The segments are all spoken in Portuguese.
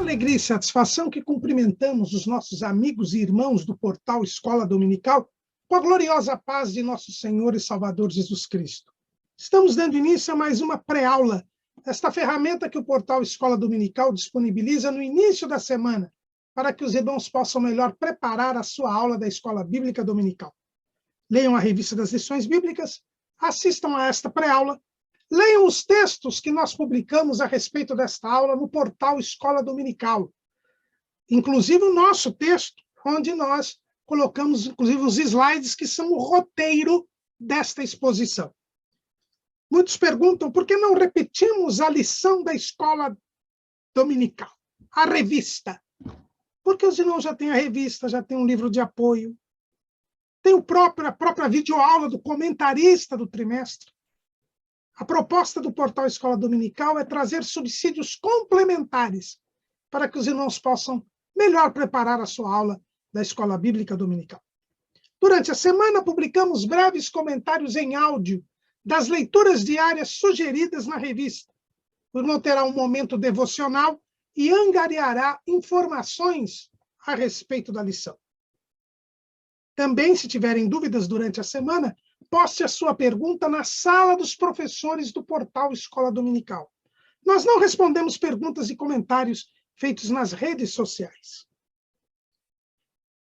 alegria e satisfação que cumprimentamos os nossos amigos e irmãos do portal Escola Dominical com a gloriosa paz de nosso Senhor e Salvador Jesus Cristo. Estamos dando início a mais uma pré-aula, esta ferramenta que o portal Escola Dominical disponibiliza no início da semana, para que os irmãos possam melhor preparar a sua aula da Escola Bíblica Dominical. Leiam a revista das lições bíblicas, assistam a esta pré-aula, leiam os textos que nós publicamos a respeito desta aula no portal Escola Dominical, inclusive o nosso texto, onde nós colocamos, inclusive, os slides que são o roteiro desta exposição. Muitos perguntam por que não repetimos a lição da Escola Dominical, a revista. Porque os irmãos já têm a revista, já têm um livro de apoio, tem a própria videoaula do comentarista do trimestre. A proposta do portal Escola Dominical é trazer subsídios complementares para que os irmãos possam melhor preparar a sua aula da Escola Bíblica Dominical. Durante a semana, publicamos breves comentários em áudio das leituras diárias sugeridas na revista. O irmão terá um momento devocional e angariará informações a respeito da lição. Também, se tiverem dúvidas durante a semana, poste a sua pergunta na sala dos professores do portal Escola Dominical. Nós não respondemos perguntas e comentários feitos nas redes sociais.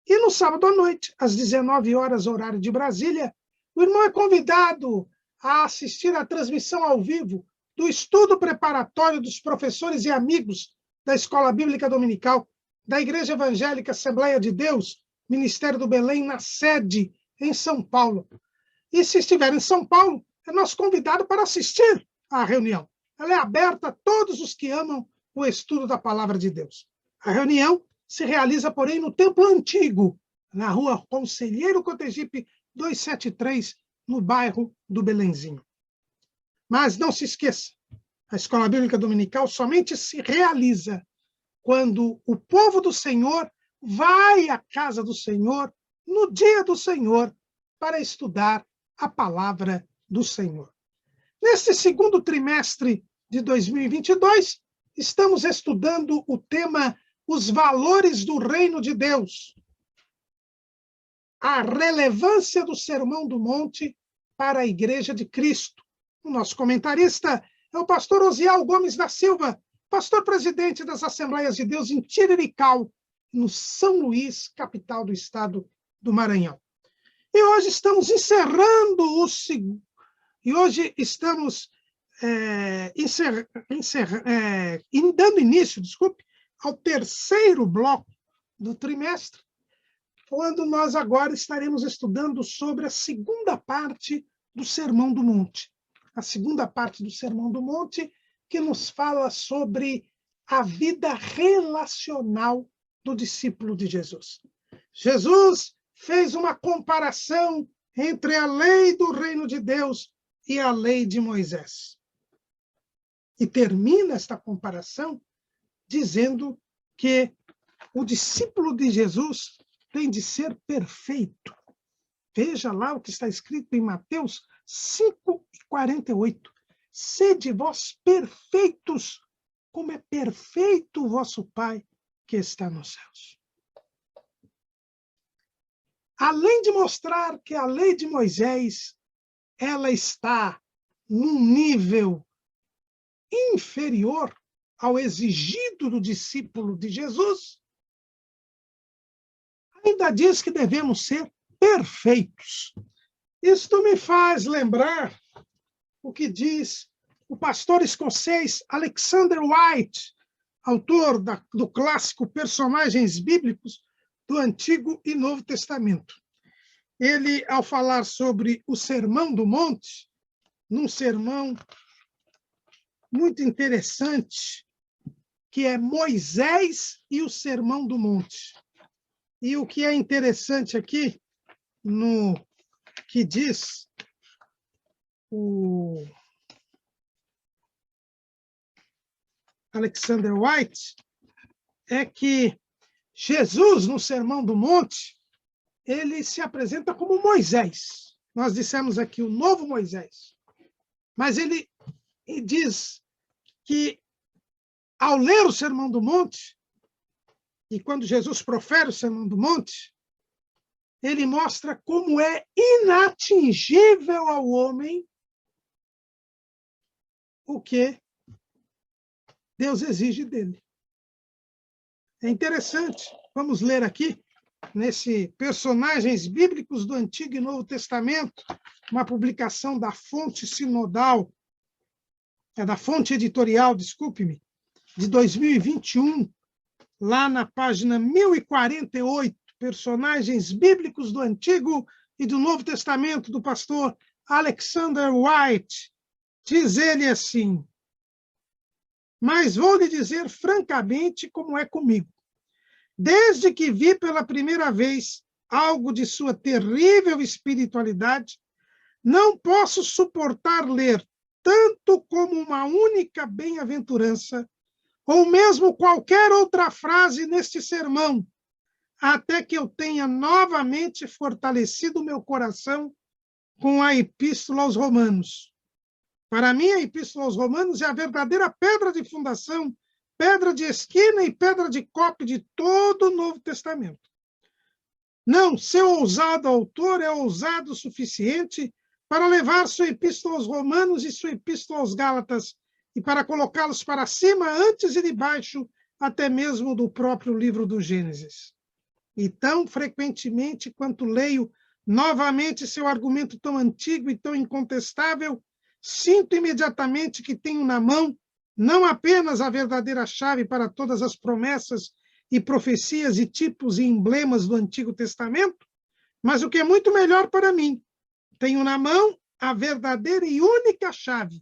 E no sábado à noite, às 19 horas, horário de Brasília, o irmão é convidado a assistir à transmissão ao vivo do estudo preparatório dos professores e amigos da Escola Bíblica Dominical, da Igreja Evangélica Assembleia de Deus, Ministério do Belém, na sede em São Paulo. E se estiver em São Paulo, é nosso convidado para assistir à reunião. Ela é aberta a todos os que amam o estudo da Palavra de Deus. A reunião se realiza, porém, no Templo Antigo, na rua Conselheiro Cotegipe 273, no bairro do Belenzinho. Mas não se esqueça, a Escola Bíblica Dominical somente se realiza quando o povo do Senhor vai à casa do Senhor, no dia do Senhor, para estudar a palavra do Senhor. Neste segundo trimestre de 2022, estamos estudando o tema Os Valores do Reino de Deus, a relevância do Sermão do Monte para a Igreja de Cristo. O nosso comentarista é o pastor Osiel Gomes da Silva, pastor presidente das Assembleias de Deus em Tirirical, no São Luís, capital do estado do Maranhão. E hoje estamos dando início, ao terceiro bloco do trimestre, quando nós agora estaremos estudando sobre a segunda parte do Sermão do Monte. A segunda parte do Sermão do Monte, que nos fala sobre a vida relacional do discípulo de Jesus. Jesus fez uma comparação entre a lei do reino de Deus e a lei de Moisés. E termina esta comparação dizendo que o discípulo de Jesus tem de ser perfeito. Veja lá o que está escrito em Mateus 5:48. Sede vós perfeitos, como é perfeito o vosso Pai que está nos céus. Além de mostrar que a lei de Moisés ela está num nível inferior ao exigido do discípulo de Jesus, ainda diz que devemos ser perfeitos. Isto me faz lembrar o que diz o pastor escocês Alexander White, autor do clássico Personagens Bíblicos do Antigo e Novo Testamento. Ele, ao falar sobre o Sermão do Monte, num sermão muito interessante, que é Moisés e o Sermão do Monte. E o que é interessante aqui, no que diz o Alexander White, é que Jesus, no Sermão do Monte, ele se apresenta como Moisés. Nós dissemos aqui o novo Moisés. Mas ele diz que, ao ler o Sermão do Monte, E quando Jesus profere o Sermão do Monte, ele mostra como é inatingível ao homem o que Deus exige dele. É interessante. Vamos ler aqui, nesse Personagens Bíblicos do Antigo e Novo Testamento, uma publicação da Fonte Sinodal, da Fonte Editorial, desculpe-me, de 2021, lá na página 1048, Personagens Bíblicos do Antigo e do Novo Testamento, do pastor Alexander White. Diz ele assim: mas vou lhe dizer francamente como é comigo. Desde que vi pela primeira vez algo de sua terrível espiritualidade, não posso suportar ler tanto como uma única bem-aventurança, ou mesmo qualquer outra frase neste sermão, até que eu tenha novamente fortalecido meu coração com a Epístola aos Romanos. Para mim, a Epístola aos Romanos é a verdadeira pedra de fundação, pedra de esquina e pedra de cope de todo o Novo Testamento. Não, seu ousado autor é ousado o suficiente para levar sua Epístola aos Romanos e sua Epístola aos Gálatas e para colocá-los para cima, antes e debaixo, até mesmo do próprio livro do Gênesis. E tão frequentemente quanto leio novamente seu argumento tão antigo e tão incontestável, sinto imediatamente que tenho na mão não apenas a verdadeira chave para todas as promessas e profecias e tipos e emblemas do Antigo Testamento, mas o que é muito melhor para mim, tenho na mão a verdadeira e única chave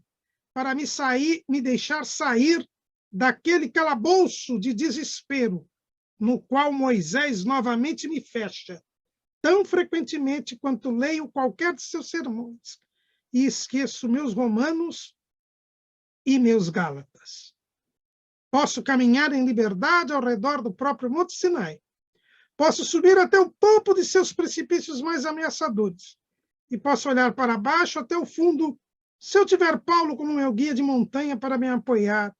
para me deixar sair daquele calabouço de desespero no qual Moisés novamente me fecha, tão frequentemente quanto leio qualquer de seus sermões e esqueço meus Romanos e meus Gálatas. Posso caminhar em liberdade ao redor do próprio Monte Sinai. Posso subir até o topo de seus precipícios mais ameaçadores. E posso olhar para baixo até o fundo, se eu tiver Paulo como meu guia de montanha para me apoiar,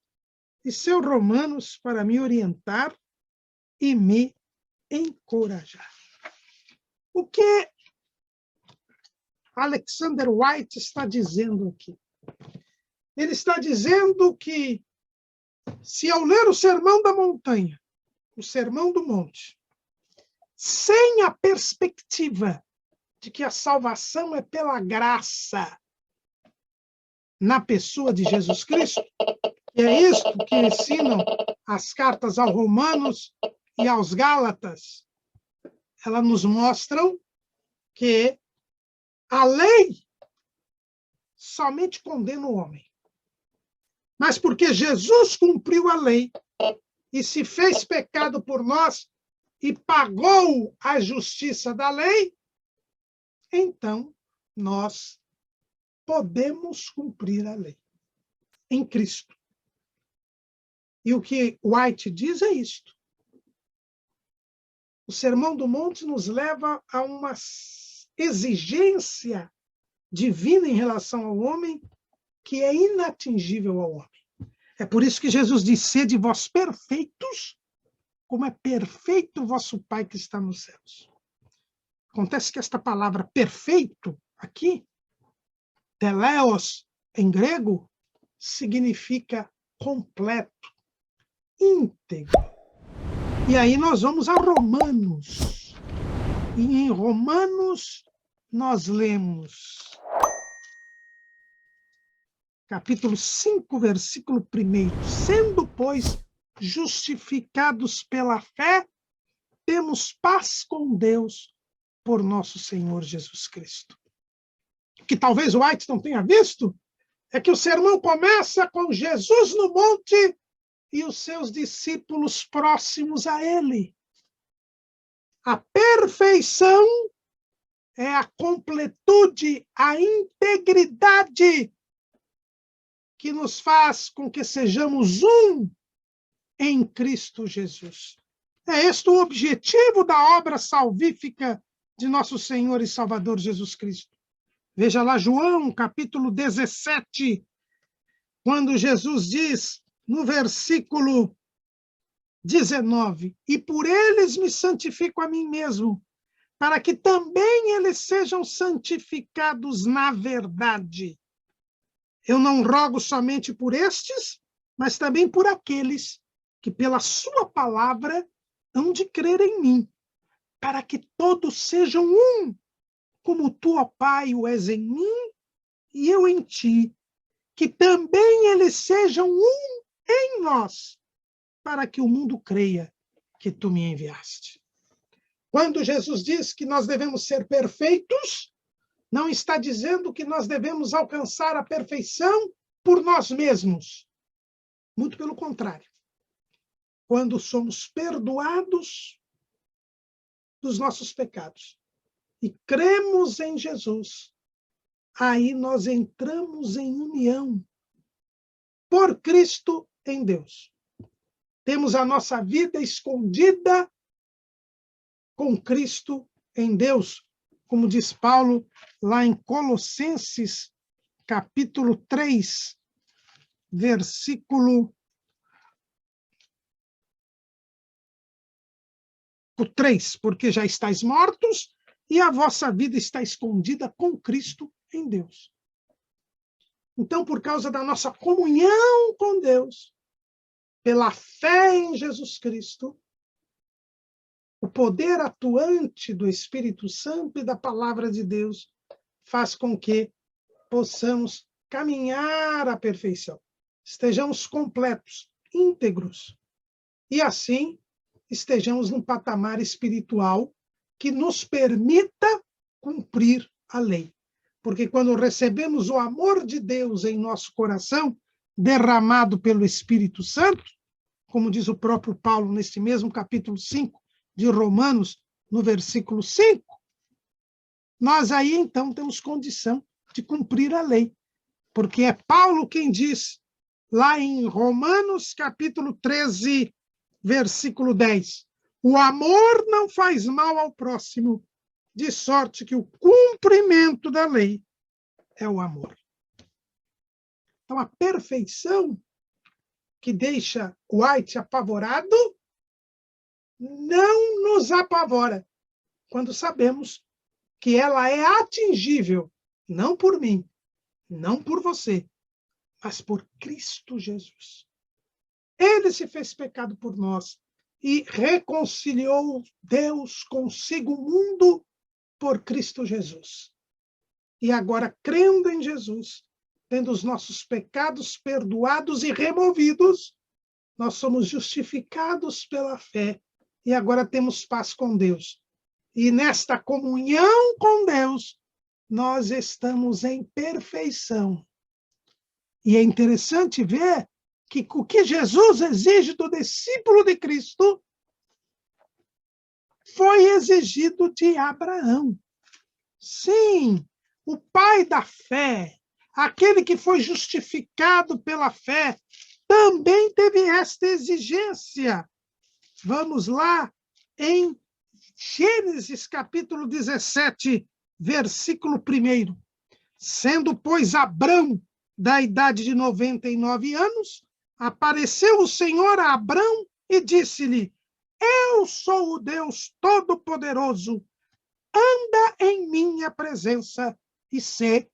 e seus Romanos para me orientar e me encorajar. O que Alexander White está dizendo aqui? Ele está dizendo que, se eu ler o Sermão da Montanha, o Sermão do Monte, sem a perspectiva de que a salvação é pela graça na pessoa de Jesus Cristo, e é isto que ensinam as cartas aos Romanos e aos Gálatas, elas nos mostram que a lei somente condena o homem. Mas porque Jesus cumpriu a lei e se fez pecado por nós e pagou a justiça da lei, então nós podemos cumprir a lei em Cristo. E o que White diz é isto. O Sermão do Monte nos leva a uma exigência divina em relação ao homem que é inatingível ao homem. É por isso que Jesus diz: sede vós perfeitos, como é perfeito o vosso Pai que está nos céus. Acontece que esta palavra perfeito, aqui, teleios, em grego, significa completo, íntegro. E aí nós vamos a Romanos. E em Romanos nós lemos capítulo 5, versículo 1. Sendo, pois, justificados pela fé, temos paz com Deus por nosso Senhor Jesus Cristo. O que talvez o White não tenha visto é que o sermão começa com Jesus no monte e os seus discípulos próximos a ele. A perfeição é a completude, a integridade que nos faz com que sejamos um em Cristo Jesus. É este o objetivo da obra salvífica de nosso Senhor e Salvador Jesus Cristo. Veja lá João, capítulo 17, quando Jesus diz, no versículo 19. E por eles me santifico a mim mesmo, para que também eles sejam santificados na verdade. Eu não rogo somente por estes, mas também por aqueles que pela sua palavra hão de crer em mim, para que todos sejam um, como tu, ó Pai, o és em mim e eu em ti, que também eles sejam um em nós, para que o mundo creia que tu me enviaste. Quando Jesus diz que nós devemos ser perfeitos, não está dizendo que nós devemos alcançar a perfeição por nós mesmos. Muito pelo contrário. Quando somos perdoados dos nossos pecados e cremos em Jesus, aí nós entramos em união por Cristo em Deus. Temos a nossa vida escondida com Cristo em Deus, como diz Paulo lá em Colossenses, capítulo 3, versículo 3, porque já estáis mortos e a vossa vida está escondida com Cristo em Deus. Então, por causa da nossa comunhão com Deus, pela fé em Jesus Cristo, o poder atuante do Espírito Santo e da palavra de Deus faz com que possamos caminhar à perfeição, estejamos completos, íntegros, e assim estejamos num patamar espiritual que nos permita cumprir a lei. Porque quando recebemos o amor de Deus em nosso coração, derramado pelo Espírito Santo, como diz o próprio Paulo neste mesmo capítulo 5 de Romanos, no versículo 5, nós aí então temos condição de cumprir a lei. Porque é Paulo quem diz, lá em Romanos capítulo 13, versículo 10, o amor não faz mal ao próximo, de sorte que o cumprimento da lei é o amor. Então, a perfeição que deixa White apavorado não nos apavora, quando sabemos que ela é atingível, não por mim, não por você, mas por Cristo Jesus. Ele se fez pecado por nós e reconciliou Deus consigo o mundo por Cristo Jesus. E agora, crendo em Jesus, tendo os nossos pecados perdoados e removidos, nós somos justificados pela fé e agora temos paz com Deus. E nesta comunhão com Deus, nós estamos em perfeição. E é interessante ver que o que Jesus exige do discípulo de Cristo foi exigido de Abraão. Sim, o pai da fé, aquele que foi justificado pela fé, também teve esta exigência. Vamos lá em Gênesis capítulo 17, versículo 1. Sendo, pois, Abrão da idade de 99 anos, apareceu o Senhor a Abrão e disse-lhe: Eu sou o Deus Todo-Poderoso, anda em minha presença e sê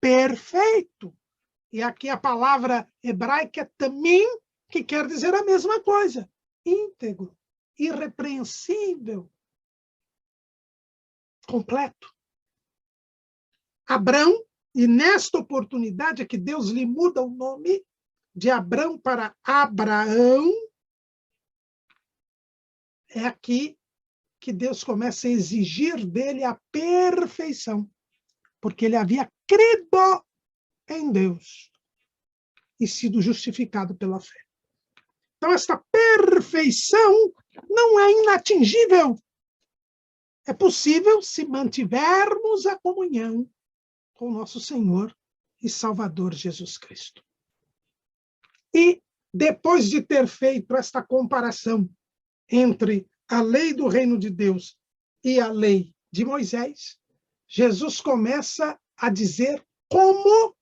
perfeito. E aqui a palavra hebraica é tamim, que quer dizer a mesma coisa, íntegro, irrepreensível, completo. Abrão, e nesta oportunidade é que Deus lhe muda o nome de Abrão para Abraão, é aqui que Deus começa a exigir dele a perfeição, porque ele havia crido em Deus e sido justificado pela fé. Então, esta perfeição não é inatingível. É possível se mantivermos a comunhão com nosso Senhor e Salvador Jesus Cristo. E, depois de ter feito esta comparação entre a lei do reino de Deus e a lei de Moisés, Jesus começa a dizer como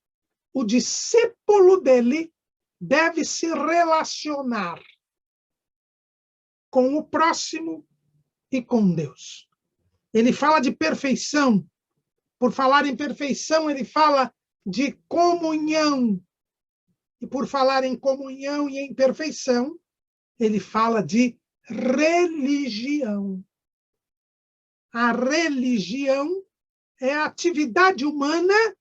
o discípulo dele deve se relacionar com o próximo e com Deus. Ele fala de perfeição. Por falar em perfeição, ele fala de comunhão. E por falar em comunhão e em perfeição, ele fala de religião. A religião é a atividade humana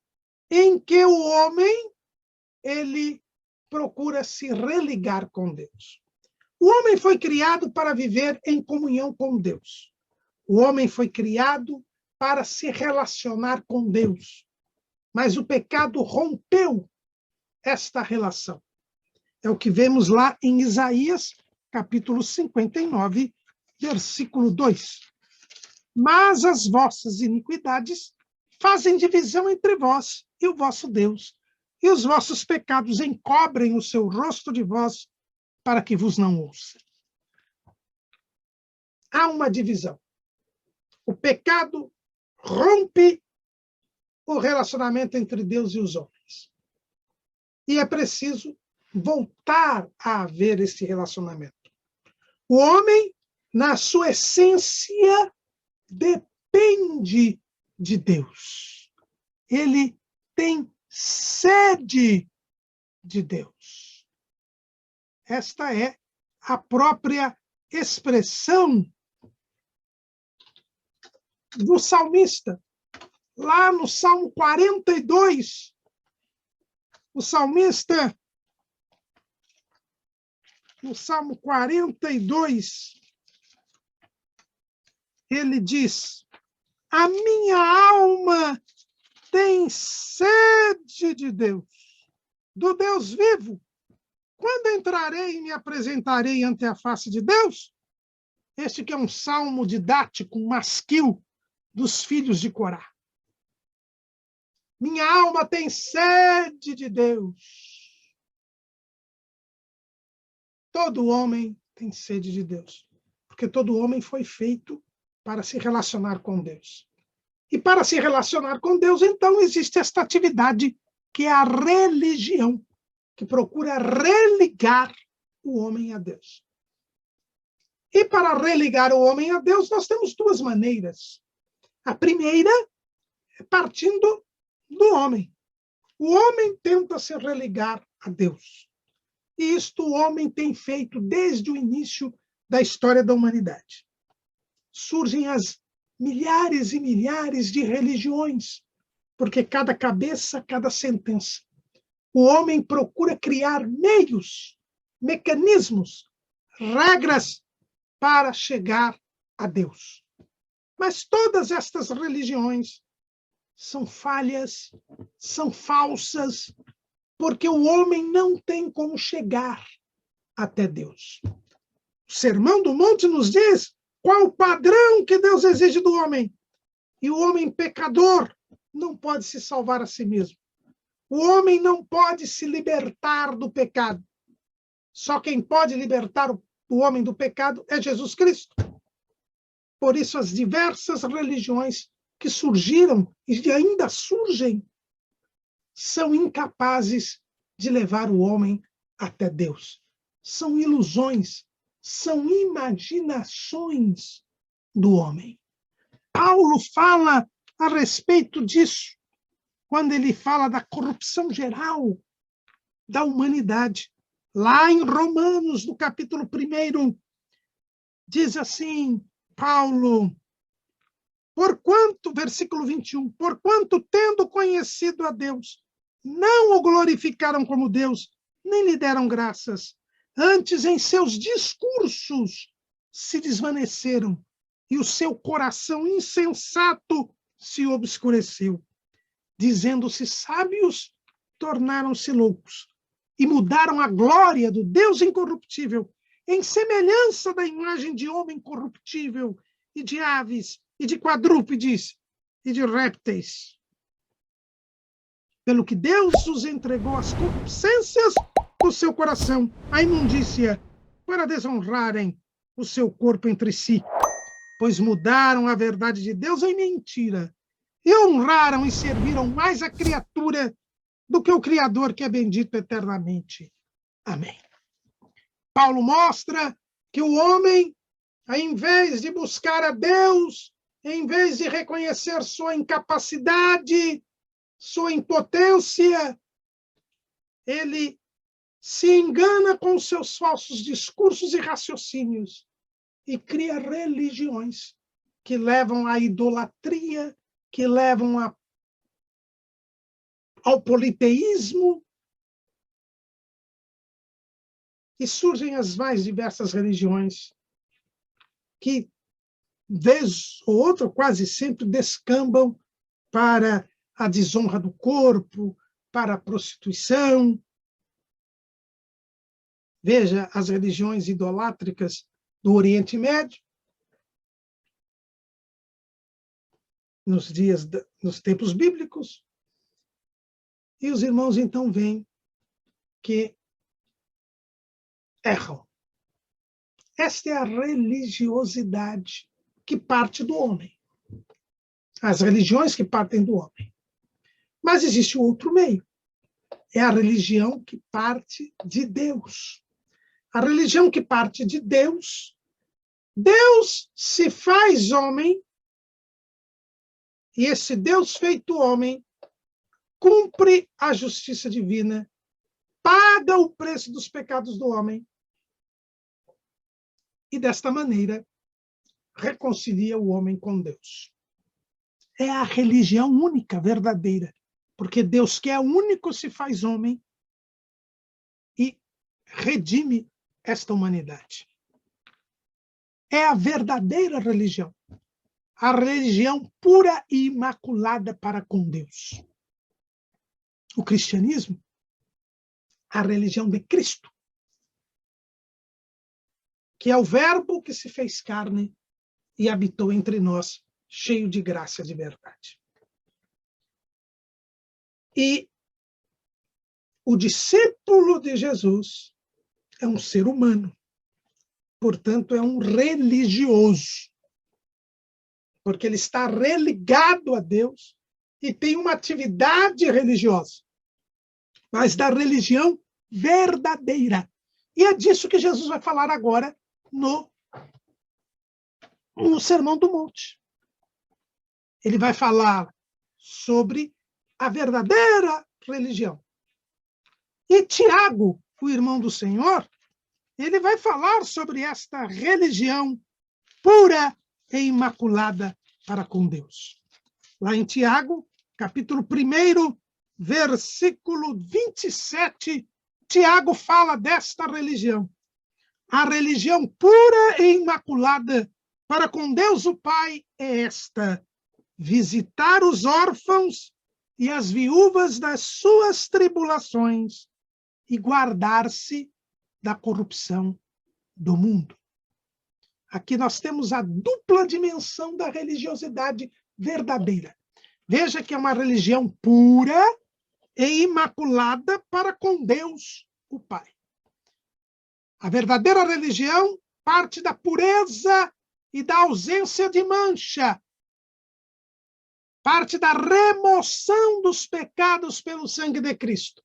em que o homem ele procura se religar com Deus. O homem foi criado para viver em comunhão com Deus. O homem foi criado para se relacionar com Deus. Mas o pecado rompeu esta relação. É o que vemos lá em Isaías, capítulo 59, versículo 2. Mas as vossas iniquidades fazem divisão entre vós e o vosso Deus, e os vossos pecados encobrem o seu rosto de vós, para que vos não ouça. Há uma divisão. O pecado rompe o relacionamento entre Deus e os homens. E é preciso voltar a haver esse relacionamento. O homem, na sua essência, depende de Deus. Ele tem sede de Deus. Esta é a própria expressão do salmista. Lá no Salmo 42, o salmista, no Salmo 42, ele diz: a minha alma tem sede de Deus, do Deus vivo. Quando entrarei e me apresentarei ante a face de Deus? Este que é um salmo didático, um masquil dos filhos de Corá. Minha alma tem sede de Deus. Todo homem tem sede de Deus, porque todo homem foi feito para se relacionar com Deus. E para se relacionar com Deus, então, existe esta atividade que é a religião, que procura religar o homem a Deus. E para religar o homem a Deus, nós temos duas maneiras. A primeira é partindo do homem. O homem tenta se religar a Deus. E isto o homem tem feito desde o início da história da humanidade. Surgem as milhares e milhares de religiões, porque cada cabeça, cada sentença. O homem procura criar meios, mecanismos, regras para chegar a Deus. Mas todas estas religiões são falhas, são falsas, porque o homem não tem como chegar até Deus. O Sermão do Monte nos diz qual o padrão que Deus exige do homem. E o homem pecador não pode se salvar a si mesmo. O homem não pode se libertar do pecado. Só quem pode libertar o homem do pecado é Jesus Cristo. Por isso, as diversas religiões que surgiram e ainda surgem são incapazes de levar o homem até Deus. São ilusões, são imaginações do homem. Paulo fala a respeito disso, quando ele fala da corrupção geral da humanidade. Lá em Romanos, no capítulo 1, diz assim, Paulo, porquanto, versículo 21, porquanto, tendo conhecido a Deus, não o glorificaram como Deus, nem lhe deram graças. Antes, em seus discursos, se desvaneceram, e o seu coração insensato se obscureceu. Dizendo-se sábios, tornaram-se loucos, e mudaram a glória do Deus incorruptível, em semelhança da imagem de homem corruptível, e de aves, e de quadrúpedes, e de répteis. Pelo que Deus os entregou às concupiscências do seu coração, à imundícia, para desonrarem o seu corpo entre si, pois mudaram a verdade de Deus em mentira, e honraram e serviram mais a criatura do que o Criador, que é bendito eternamente. Amém. Paulo mostra que o homem Em vez de buscar a Deus, em vez de reconhecer sua incapacidade, sua impotência, ele se engana com seus falsos discursos e raciocínios e cria religiões que levam à idolatria, que levam ao politeísmo, e surgem as mais diversas religiões que, vez ou outra, quase sempre descambam para a desonra do corpo, para a prostituição. Veja as religiões idolátricas do Oriente Médio, nos tempos bíblicos, e os irmãos então veem que erram. Esta é a religiosidade que parte do homem. As religiões que partem do homem. Mas existe outro meio. É a religião que parte de Deus. A religião que parte de Deus, Deus se faz homem, e esse Deus feito homem cumpre a justiça divina, paga o preço dos pecados do homem, e desta maneira reconcilia o homem com Deus. É a religião única, verdadeira, porque Deus, que é único, se faz homem e redime esta humanidade. É a verdadeira religião, a religião pura e imaculada para com Deus. O cristianismo, a religião de Cristo, que é o verbo que se fez carne e habitou entre nós, cheio de graça e de verdade. E o discípulo de Jesus é um ser humano, portanto, é um religioso, porque ele está religado a Deus e tem uma atividade religiosa, mas da religião verdadeira. E é disso que Jesus vai falar agora no Sermão do Monte. Ele vai falar sobre a verdadeira religião. E Tiago, o irmão do Senhor, ele vai falar sobre esta religião pura e imaculada para com Deus. Lá em Tiago, capítulo 1, versículo 27, Tiago fala desta religião. A religião pura e imaculada para com Deus o Pai é esta: visitar os órfãos e as viúvas das suas tribulações e guardar-se da corrupção do mundo. Aqui nós temos a dupla dimensão da religiosidade verdadeira. Veja que é uma religião pura e imaculada para com Deus, o Pai. A verdadeira religião parte da pureza e da ausência de mancha. Parte da remoção dos pecados pelo sangue de Cristo.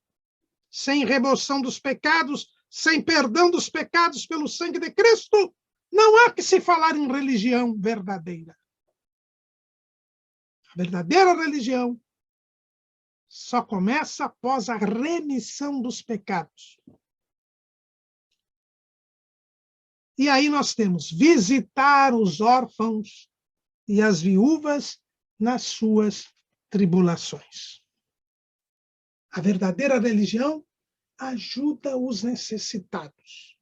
Sem remoção dos pecados, sem perdão dos pecados pelo sangue de Cristo, não há que se falar em religião verdadeira. A verdadeira religião só começa após a remissão dos pecados. E aí nós temos visitar os órfãos e as viúvas nas suas tribulações. A verdadeira religião ajuda os necessitados,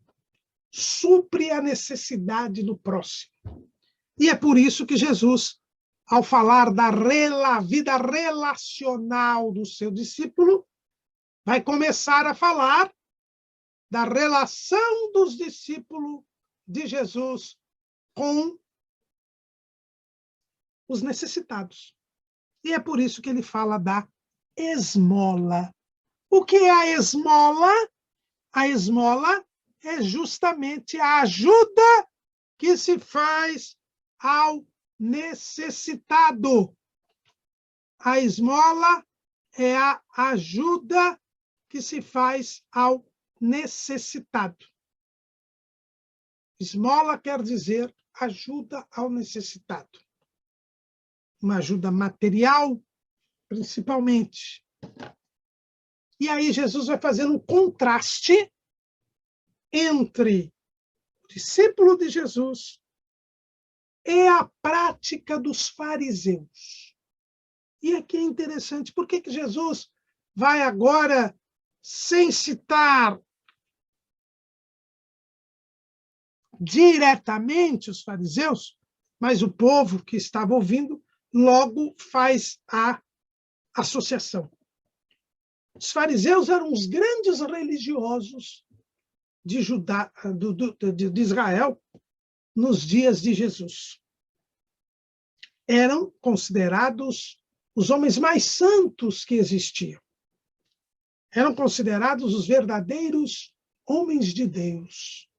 supre a necessidade do próximo. E é por isso que Jesus, ao falar da vida relacional do seu discípulo, vai começar a falar da relação dos discípulos de Jesus com os necessitados. E é por isso que ele fala da esmola. O que é a esmola? A esmola é justamente a ajuda que se faz ao necessitado. A esmola é a ajuda que se faz ao necessitado. Esmola quer dizer ajuda ao necessitado. Uma ajuda material, principalmente. E aí Jesus vai fazendo um contraste entre o discípulo de Jesus e a prática dos fariseus. E aqui é interessante, por que Jesus vai agora, sem citar diretamente os fariseus, mas o povo que estava ouvindo logo faz a associação. Os fariseus eram os grandes religiosos de Israel nos dias de Jesus. Eram considerados os homens mais santos que existiam. Eram considerados os verdadeiros homens de Deus.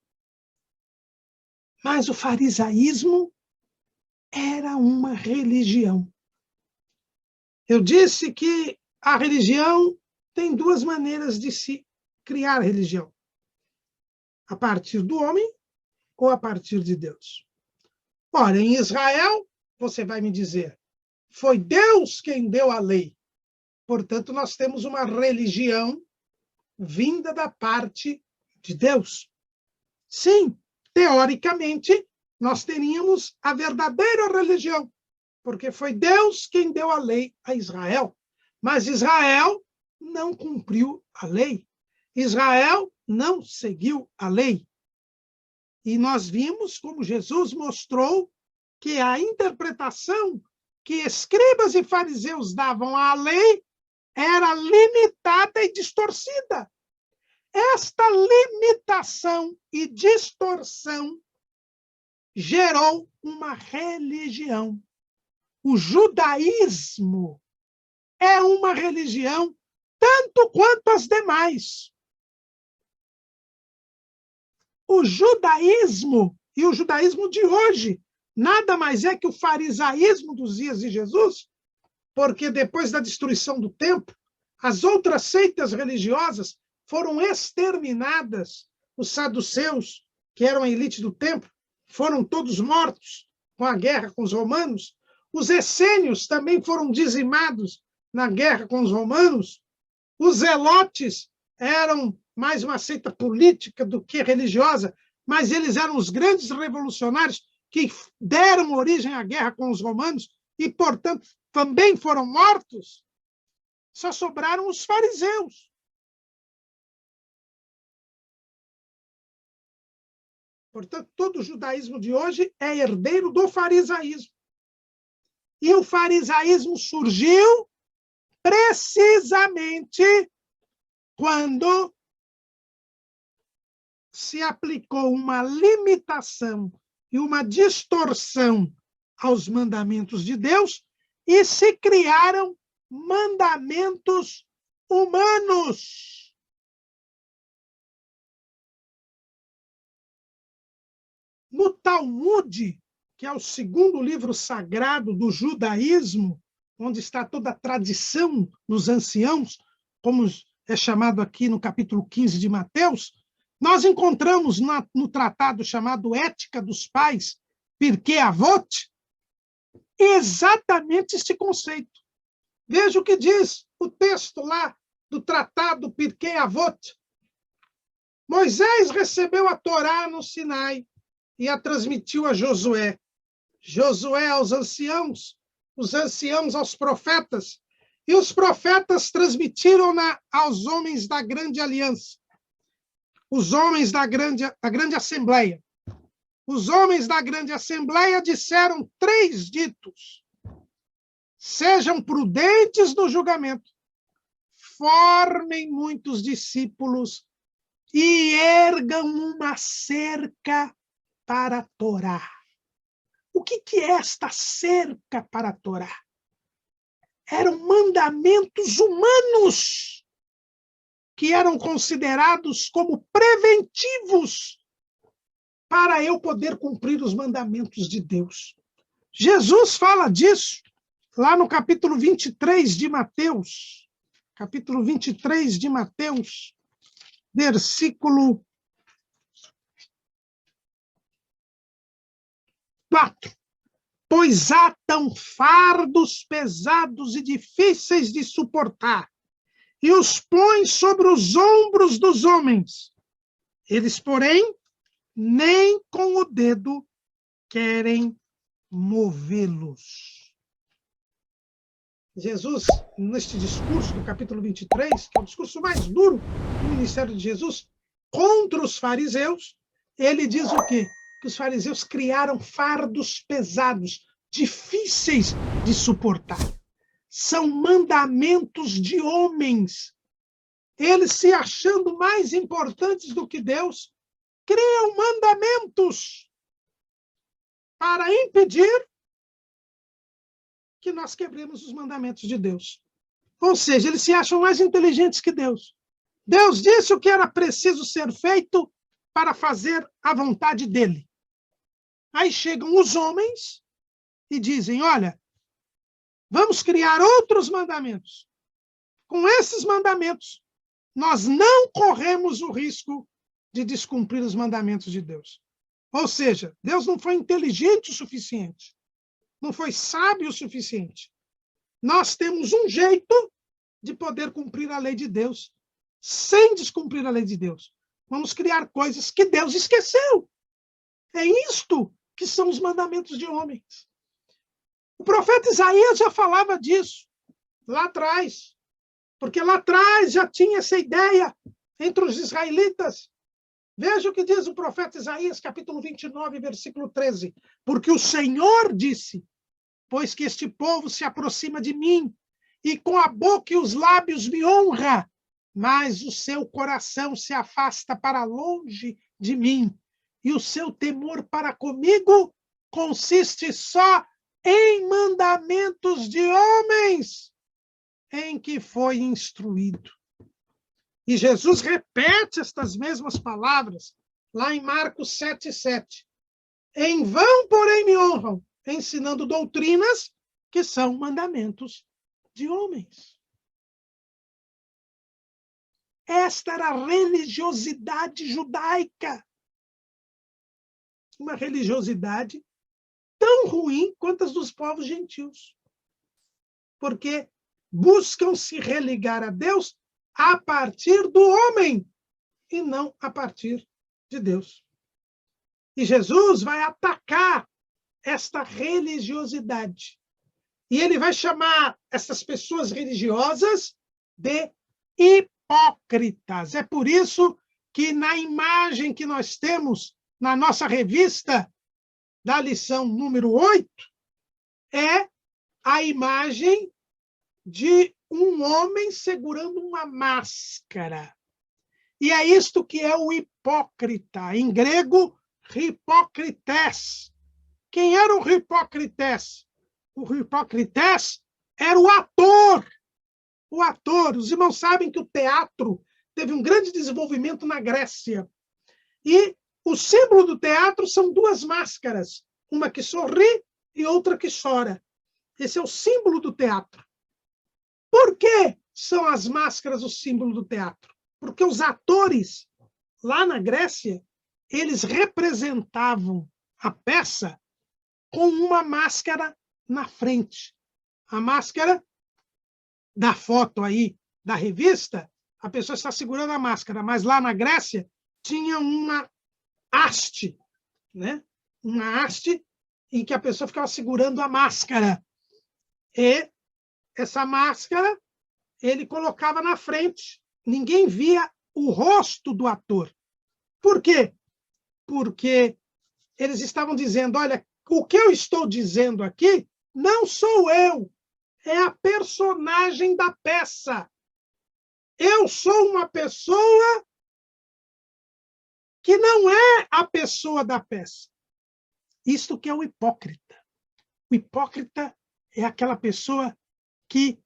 Mas o farisaísmo era uma religião. Eu disse que a religião tem duas maneiras de se criar religião. A partir do homem ou a partir de Deus. Ora, em Israel, você vai me dizer, foi Deus quem deu a lei. Portanto, nós temos uma religião vinda da parte de Deus. Sim, teoricamente, nós teríamos a verdadeira religião, porque foi Deus quem deu a lei a Israel. Mas Israel não cumpriu a lei. Israel não seguiu a lei. E nós vimos como Jesus mostrou que a interpretação que escribas e fariseus davam à lei era limitada e distorcida. Esta limitação e distorção gerou uma religião. O judaísmo é uma religião tanto quanto as demais. O judaísmo e o judaísmo de hoje nada mais é que o farisaísmo dos dias de Jesus, porque depois da destruição do templo, as outras seitas religiosas foram exterminadas. Os saduceus, que eram a elite do templo, foram todos mortos com a guerra com os romanos. Os essênios também foram dizimados na guerra com os romanos. Os zelotes eram mais uma seita política do que religiosa, mas eles eram os grandes revolucionários que deram origem à guerra com os romanos e, portanto, também foram mortos. Só sobraram os fariseus. Portanto, todo o judaísmo de hoje é herdeiro do farisaísmo. E o farisaísmo surgiu precisamente quando se aplicou uma limitação e uma distorção aos mandamentos de Deus e se criaram mandamentos humanos. No Talmud, que é o segundo livro sagrado do judaísmo, onde está toda a tradição dos anciãos, como é chamado aqui no capítulo 15 de Mateus, nós encontramos no tratado chamado Ética dos Pais, Pirkei Avot, exatamente este conceito. Veja o que diz o texto lá do tratado Pirkei Avot. Moisés recebeu a Torá no Sinai e a transmitiu a Josué. Josué aos anciãos, os anciãos aos profetas, e os profetas transmitiram-na aos homens da grande aliança, os homens da grande assembleia. Os homens da grande assembleia disseram 3 ditos. Sejam prudentes no julgamento, formem muitos discípulos e ergam uma cerca para a Torá. O que é esta cerca para a Torá? Eram mandamentos humanos que eram considerados como preventivos para eu poder cumprir os mandamentos de Deus. Jesus fala disso lá no capítulo 23 de Mateus. Capítulo 23 de Mateus, versículo 4. Pois atam fardos pesados e difíceis de suportar, e os põem sobre os ombros dos homens. Eles, porém, nem com o dedo querem movê-los. Jesus, neste discurso do capítulo 23, que é o discurso mais duro do ministério de Jesus, contra os fariseus, ele diz o quê? Que os fariseus criaram fardos pesados, difíceis de suportar. São mandamentos de homens. Eles, se achando mais importantes do que Deus, criam mandamentos para impedir que nós quebremos os mandamentos de Deus. Ou seja, eles se acham mais inteligentes que Deus. Deus disse o que era preciso ser feito para fazer a vontade dele. Aí chegam os homens e dizem, olha, vamos criar outros mandamentos. Com esses mandamentos, nós não corremos o risco de descumprir os mandamentos de Deus. Ou seja, Deus não foi inteligente o suficiente, não foi sábio o suficiente. Nós temos um jeito de poder cumprir a lei de Deus sem descumprir a lei de Deus. Vamos criar coisas que Deus esqueceu. É isto que são os mandamentos de homens. O profeta Isaías já falava disso lá atrás, porque lá atrás já tinha essa ideia entre os israelitas. Veja o que diz o profeta Isaías, capítulo 29, versículo 13. Porque o Senhor disse, pois que este povo se aproxima de mim, e com a boca e os lábios me honra, mas o seu coração se afasta para longe de mim, e o seu temor para comigo consiste só em mandamentos de homens, em que foi instruído. E Jesus repete estas mesmas palavras lá em Marcos 7:7. Em vão, porém, me honram, ensinando doutrinas que são mandamentos de homens. Esta era a religiosidade judaica. Uma religiosidade tão ruim quanto as dos povos gentios. Porque buscam se religar a Deus a partir do homem e não a partir de Deus. E Jesus vai atacar esta religiosidade. E ele vai chamar essas pessoas religiosas de hipócritas. É por isso que na imagem que nós temos na nossa revista da lição número 8, é a imagem de um homem segurando uma máscara. E é isto que é o hipócrita. Em grego, hipócrites. Quem era o hipócrites? O hipócrites era o ator. O ator. Os irmãos sabem que o teatro teve um grande desenvolvimento na Grécia. E o símbolo do teatro são duas máscaras. Uma que sorri e outra que chora. Esse é o símbolo do teatro. Por que são as máscaras o símbolo do teatro? Porque os atores, lá na Grécia, eles representavam a peça com uma máscara na frente. A máscara da foto aí, da revista, a pessoa está segurando a máscara, mas lá na Grécia tinha uma haste, né? Uma haste em que a pessoa ficava segurando a máscara. E essa máscara ele colocava na frente. Ninguém via o rosto do ator. Por quê? Porque eles estavam dizendo, olha, o que eu estou dizendo aqui não sou eu, é a personagem da peça. Eu sou uma pessoa que não é a pessoa da peça. Isto que é o hipócrita. O hipócrita é aquela pessoa que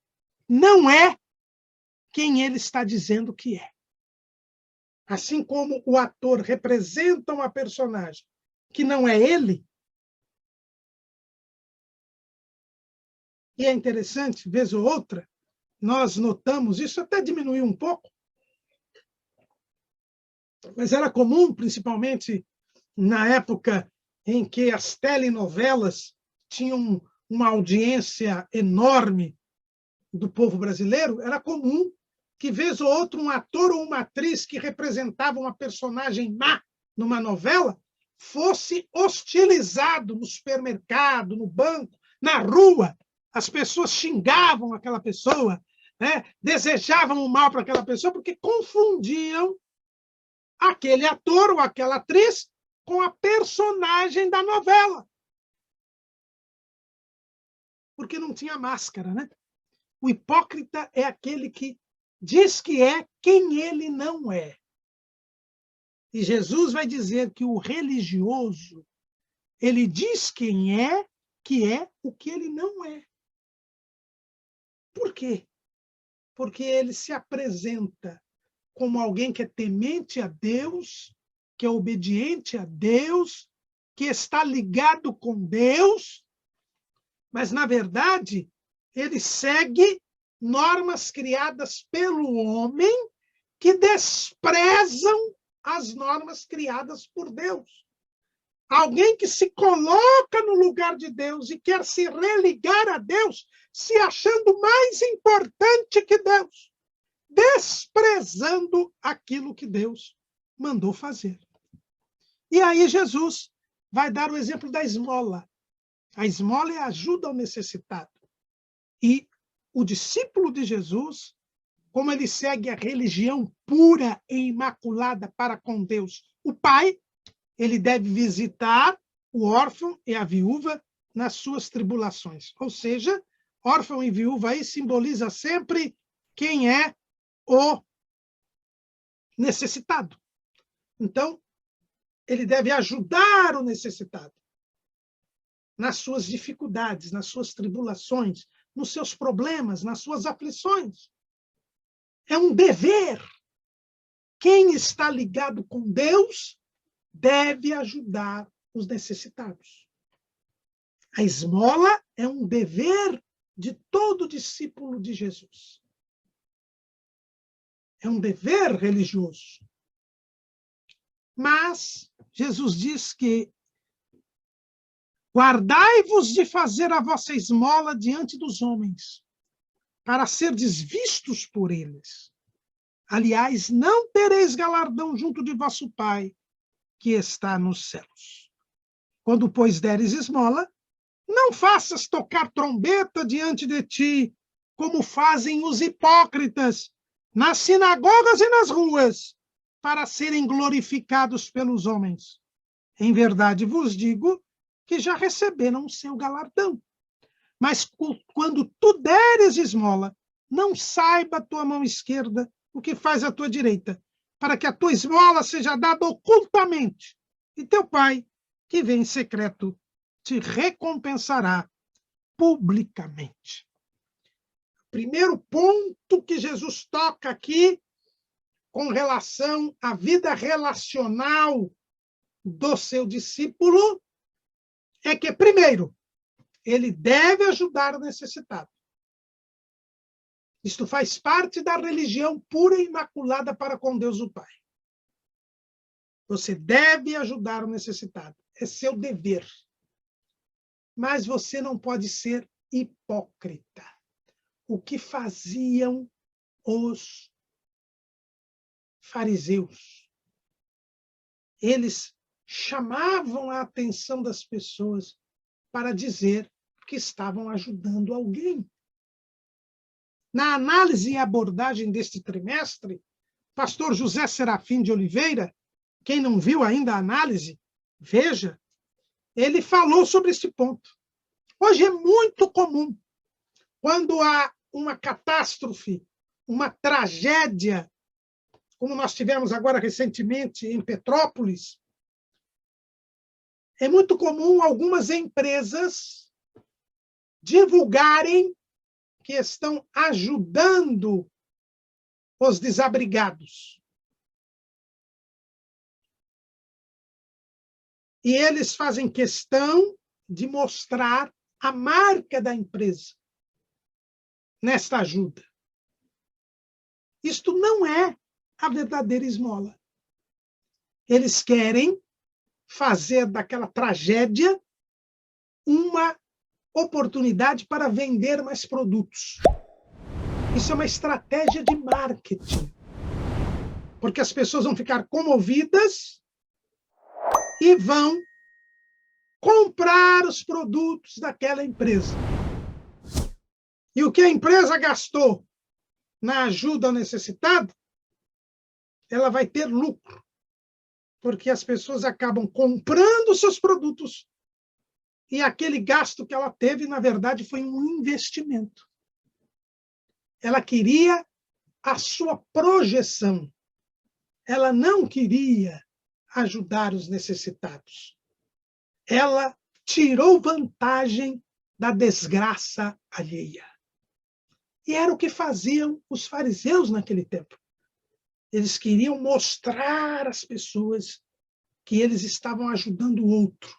não é quem ele está dizendo que é. Assim como o ator representa uma personagem que não é ele, e é interessante, vez ou outra, nós notamos, isso até diminuiu um pouco, mas era comum, principalmente na época em que as telenovelas tinham uma audiência enorme do povo brasileiro, era comum que, vez ou outra, um ator ou uma atriz que representava uma personagem má numa novela fosse hostilizado no supermercado, no banco, na rua. As pessoas xingavam aquela pessoa, né? Desejavam o mal para aquela pessoa, porque confundiam aquele ator ou aquela atriz com a personagem da novela. Porque não tinha máscara, né? O hipócrita é aquele que diz que é quem ele não é. E Jesus vai dizer que o religioso, ele diz quem é, que é o que ele não é. Por quê? Porque ele se apresenta como alguém que é temente a Deus, que é obediente a Deus, que está ligado com Deus, mas, na verdade, ele segue normas criadas pelo homem que desprezam as normas criadas por Deus. Alguém que se coloca no lugar de Deus e quer se religar a Deus, se achando mais importante que Deus, desprezando aquilo que Deus mandou fazer. E aí Jesus vai dar o exemplo da esmola. A esmola é a ajuda ao necessitado. E o discípulo de Jesus, como ele segue a religião pura e imaculada para com Deus, o Pai, ele deve visitar o órfão e a viúva nas suas tribulações. Ou seja, órfão e viúva aí simboliza sempre quem é o necessitado. Então, ele deve ajudar o necessitado nas suas dificuldades, nas suas tribulações, nos seus problemas, nas suas aflições. É um dever. Quem está ligado com Deus deve ajudar os necessitados. A esmola é um dever de todo discípulo de Jesus. É um dever religioso. Mas Jesus diz que guardai-vos de fazer a vossa esmola diante dos homens, para serdes vistos por eles. Aliás, não tereis galardão junto de vosso Pai, que está nos céus. Quando, pois, deres esmola, não faças tocar trombeta diante de ti, como fazem os hipócritas nas sinagogas e nas ruas, para serem glorificados pelos homens. Em verdade vos digo que já receberam o seu galardão. Mas quando tu deres esmola, não saiba a tua mão esquerda o que faz a tua direita, para que a tua esmola seja dada ocultamente, e teu Pai, que vem em secreto, te recompensará publicamente. Primeiro ponto que Jesus toca aqui com relação à vida relacional do seu discípulo é que, primeiro, ele deve ajudar o necessitado. Isto faz parte da religião pura e imaculada para com Deus o Pai. Você deve ajudar o necessitado. É seu dever. Mas você não pode ser hipócrita. O que faziam os fariseus? Eles chamavam a atenção das pessoas para dizer que estavam ajudando alguém. Na análise e abordagem deste trimestre, pastor José Serafim de Oliveira, quem não viu ainda a análise, veja, ele falou sobre este ponto. Hoje é muito comum, quando há uma catástrofe, uma tragédia, como nós tivemos agora recentemente em Petrópolis, é muito comum algumas empresas divulgarem que estão ajudando os desabrigados. E eles fazem questão de mostrar a marca da empresa nesta ajuda. Isto não é a verdadeira esmola. Eles querem fazer daquela tragédia uma oportunidade para vender mais produtos. Isso é uma estratégia de marketing, porque as pessoas vão ficar comovidas e vão comprar os produtos daquela empresa. E o que a empresa gastou na ajuda ao necessitado, ela vai ter lucro, porque as pessoas acabam comprando seus produtos e aquele gasto que ela teve, na verdade, foi um investimento. Ela queria a sua projeção. Ela não queria ajudar os necessitados. Ela tirou vantagem da desgraça alheia. E era o que faziam os fariseus naquele tempo. Eles queriam mostrar às pessoas que eles estavam ajudando o outro,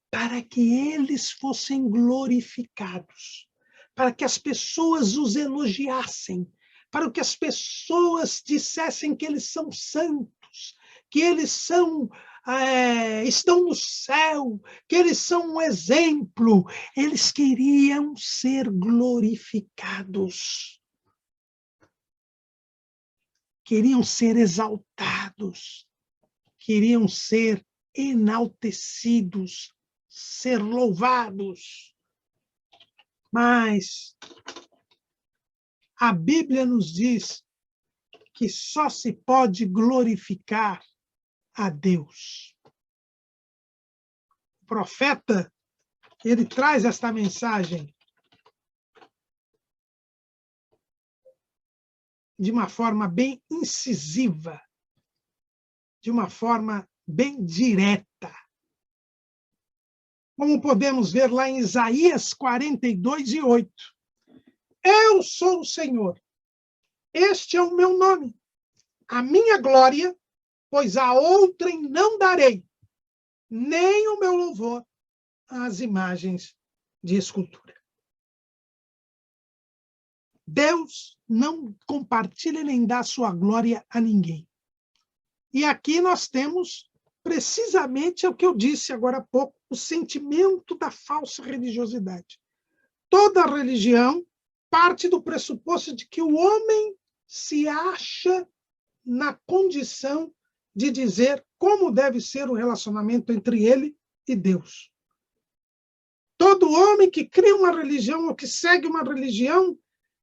para que eles fossem glorificados, para que as pessoas os elogiassem, para que as pessoas dissessem que eles são santos, que eles estão no céu, que eles são um exemplo. Eles queriam ser glorificados, queriam ser exaltados, queriam ser enaltecidos, ser louvados. Mas a Bíblia nos diz que só se pode glorificar a Deus. O profeta, ele traz esta mensagem de uma forma bem incisiva, de uma forma bem direta. Como podemos ver lá em Isaías 42:8. Eu sou o Senhor, este é o meu nome, a minha glória, pois a outrem não darei, nem o meu louvor às imagens de escultura. Deus não compartilha nem dá sua glória a ninguém. E aqui nós temos precisamente o que eu disse agora há pouco, o sentimento da falsa religiosidade. Toda religião parte do pressuposto de que o homem se acha na condição de dizer como deve ser o relacionamento entre ele e Deus. Todo homem que cria uma religião ou que segue uma religião,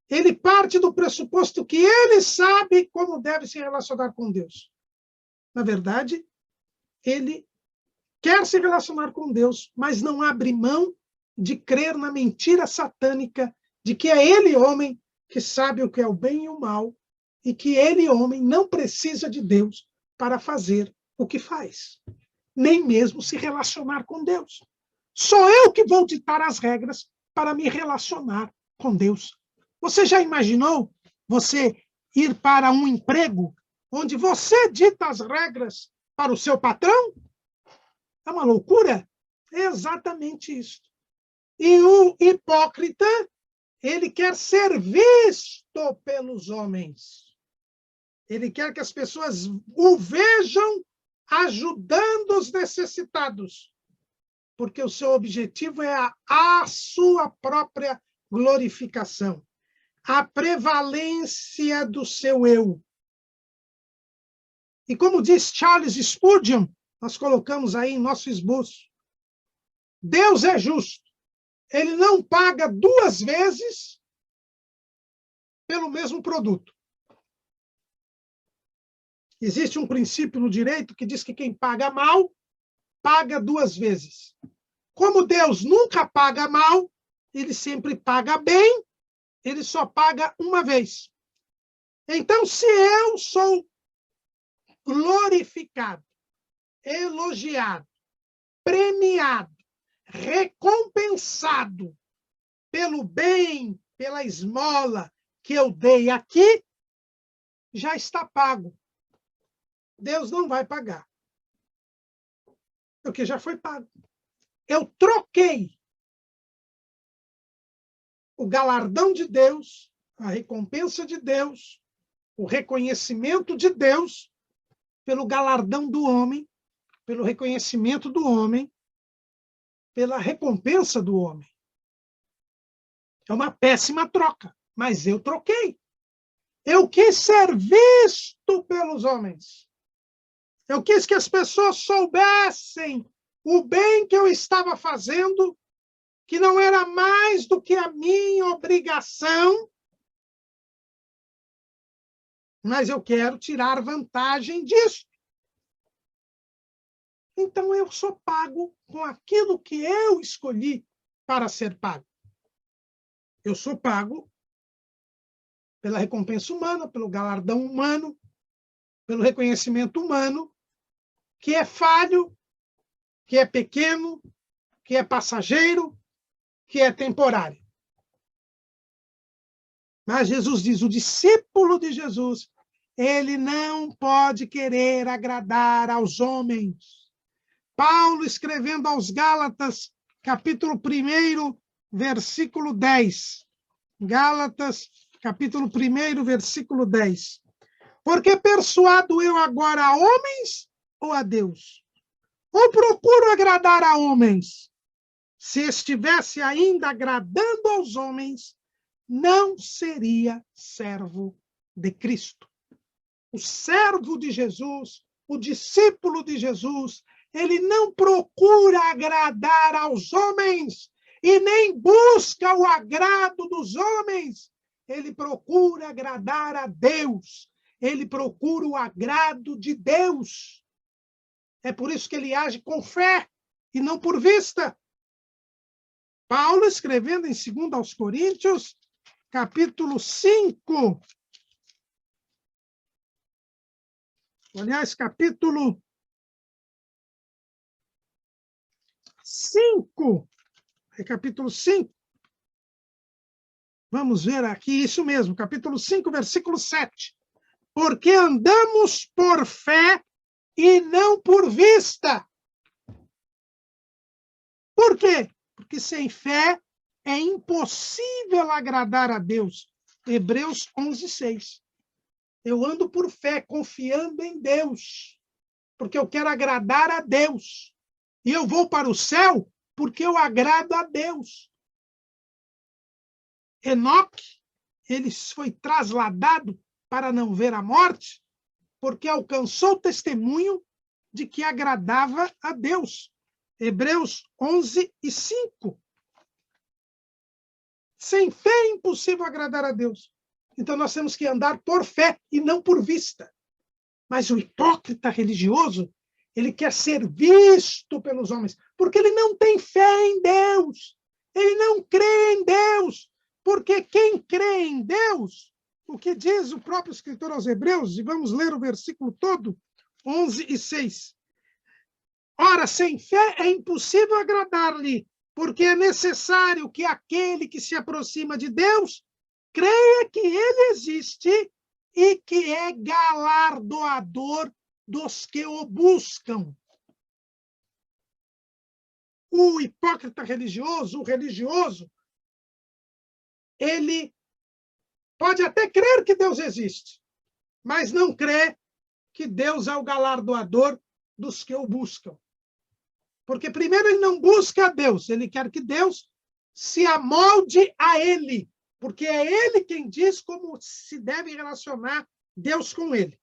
ele parte do pressuposto que ele sabe como deve se relacionar com Deus. Na verdade, ele quer se relacionar com Deus, mas não abre mão de crer na mentira satânica de que é ele, homem, que sabe o que é o bem e o mal, e que ele, homem, não precisa de Deus para fazer o que faz, nem mesmo se relacionar com Deus. Sou eu que vou ditar as regras para me relacionar com Deus. Você já imaginou você ir para um emprego onde você dita as regras para o seu patrão? É uma loucura? É exatamente isso. E o hipócrita, ele quer ser visto pelos homens. Ele quer que as pessoas o vejam ajudando os necessitados, porque o seu objetivo é a sua própria glorificação, a prevalência do seu eu. E como diz Charles Spurgeon, nós colocamos aí em nosso esboço, Deus é justo. Ele não paga duas vezes pelo mesmo produto. Existe um princípio no direito que diz que quem paga mal, paga duas vezes. Como Deus nunca paga mal, ele sempre paga bem, ele só paga uma vez. Então, se eu sou glorificado, elogiado, premiado, recompensado pelo bem, pela esmola que eu dei aqui, já está pago. Deus não vai pagar, porque já foi pago. Eu troquei o galardão de Deus, a recompensa de Deus, o reconhecimento de Deus pelo galardão do homem, pelo reconhecimento do homem, pela recompensa do homem. É uma péssima troca, mas eu troquei. Eu quis ser visto pelos homens. Eu quis que as pessoas soubessem o bem que eu estava fazendo, que não era mais do que a minha obrigação, mas eu quero tirar vantagem disso. Então eu sou pago com aquilo que eu escolhi para ser pago. Eu sou pago pela recompensa humana, pelo galardão humano, pelo reconhecimento humano, que é falho, que é pequeno, que é passageiro, que é temporário. Mas Jesus diz, o discípulo de Jesus, ele não pode querer agradar aos homens. Paulo, escrevendo aos Gálatas, capítulo 1, versículo 10. Gálatas, capítulo 1, versículo 10. Porque persuado eu agora a homens ou a Deus? Ou procuro agradar a homens? Se estivesse ainda agradando aos homens, não seria servo de Cristo. O servo de Jesus, o discípulo de Jesus, ele não procura agradar aos homens e nem busca o agrado dos homens. Ele procura agradar a Deus. Ele procura o agrado de Deus. É por isso que ele age com fé e não por vista. Paulo, escrevendo em 2 aos Coríntios, capítulo 5. Aliás, capítulo 5. Capítulo 5. Vamos ver aqui, isso mesmo, capítulo 5, versículo 7. Porque andamos por fé e não por vista. Por quê? Porque sem fé é impossível agradar a Deus. Hebreus 11, 6. Eu ando por fé, confiando em Deus, porque eu quero agradar a Deus. E eu vou para o céu porque eu agrado a Deus. Enoque, ele foi trasladado para não ver a morte, porque alcançou o testemunho de que agradava a Deus. Hebreus 11, 5. Sem fé é impossível agradar a Deus. Então nós temos que andar por fé e não por vista. Mas o hipócrita religioso, ele quer ser visto pelos homens, porque ele não tem fé em Deus. Ele não crê em Deus. Porque quem crê em Deus, o que diz o próprio escritor aos Hebreus, e vamos ler o versículo todo, 11 e 6. Ora, sem fé é impossível agradar-lhe, porque é necessário que aquele que se aproxima de Deus creia que ele existe e que é galardoador dos que o buscam. O hipócrita religioso, o religioso, ele pode até crer que Deus existe, mas não crê que Deus é o galardoador dos que o buscam. Porque primeiro ele não busca a Deus, ele quer que Deus se amolde a ele, porque é ele quem diz como se deve relacionar Deus com ele.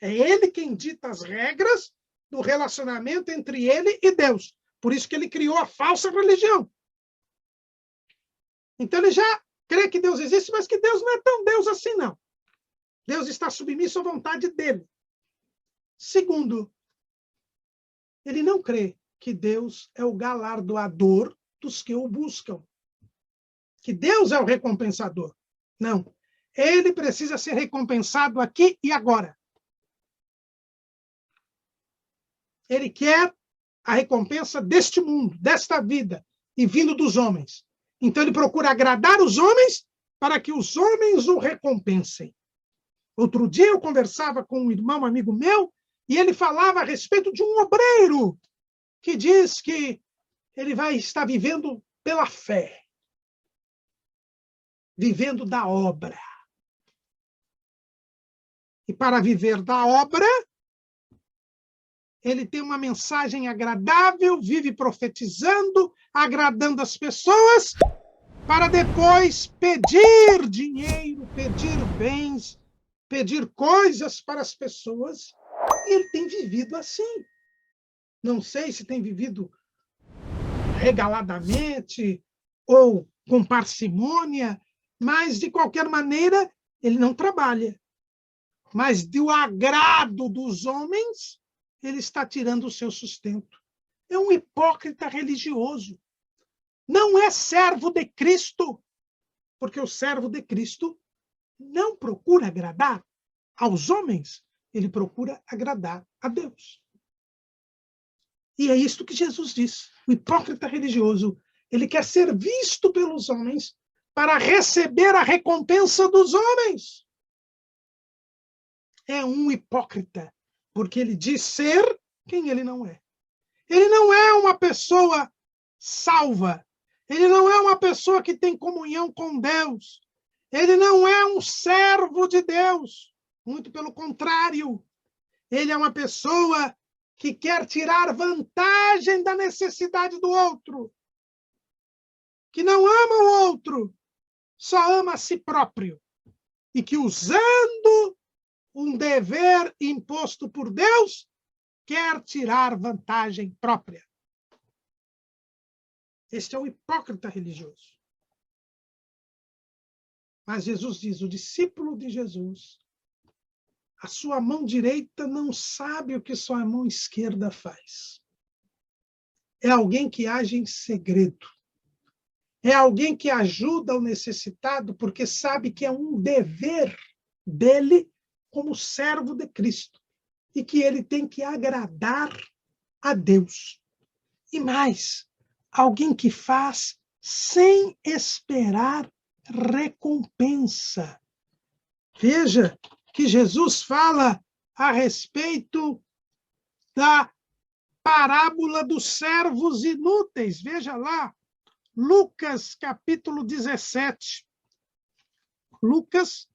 É ele quem dita as regras do relacionamento entre ele e Deus. Por isso que ele criou a falsa religião. Então ele já crê que Deus existe, mas que Deus não é tão Deus assim, não. Deus está submisso à vontade dele. Segundo, ele não crê que Deus é o galardoador dos que o buscam. Que Deus é o recompensador. Não. Ele precisa ser recompensado aqui e agora. Ele quer a recompensa deste mundo, desta vida, e vindo dos homens. Então ele procura agradar os homens para que os homens o recompensem. Outro dia eu conversava com um irmão, amigo meu, e ele falava a respeito de um obreiro que diz que ele vai estar vivendo pela fé, vivendo da obra. E para viver da obra, ele tem uma mensagem agradável, vive profetizando, agradando as pessoas, para depois pedir dinheiro, pedir bens, pedir coisas para as pessoas. E ele tem vivido assim. Não sei se tem vivido regaladamente ou com parcimônia, mas, de qualquer maneira, ele não trabalha. Mas, do agrado dos homens, ele está tirando o seu sustento. É um hipócrita religioso. Não é servo de Cristo, porque o servo de Cristo não procura agradar aos homens, ele procura agradar a Deus. E é isto que Jesus diz. O hipócrita religioso, ele quer ser visto pelos homens para receber a recompensa dos homens. É um hipócrita, porque ele diz ser quem ele não é. Ele não é uma pessoa salva. Ele não é uma pessoa que tem comunhão com Deus. Ele não é um servo de Deus. Muito pelo contrário. Ele é uma pessoa que quer tirar vantagem da necessidade do outro. Que não ama o outro, só ama a si próprio. E que, usando um dever imposto por Deus, quer tirar vantagem própria. Este é o hipócrita religioso. Mas Jesus diz, o discípulo de Jesus, a sua mão direita não sabe o que sua mão esquerda faz. É alguém que age em segredo. É alguém que ajuda o necessitado porque sabe que é um dever dele como servo de Cristo e que ele tem que agradar a Deus. E mais, alguém que faz sem esperar recompensa. Veja que Jesus fala a respeito da parábola dos servos inúteis. Veja lá, Lucas, capítulo 17. Lucas,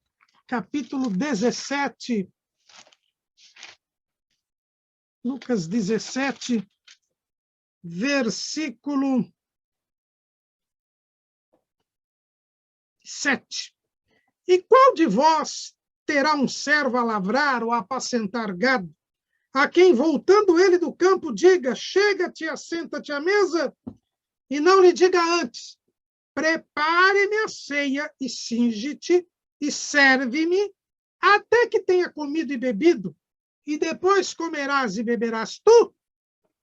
capítulo 17. Lucas 17, versículo 7. E qual de vós terá um servo a lavrar ou a apacentar gado, a quem, voltando ele do campo, diga, chega-te, assenta-te à mesa, e não lhe diga antes, prepare-me a ceia e cinge-te e serve-me até que tenha comido e bebido, e depois comerás e beberás tu?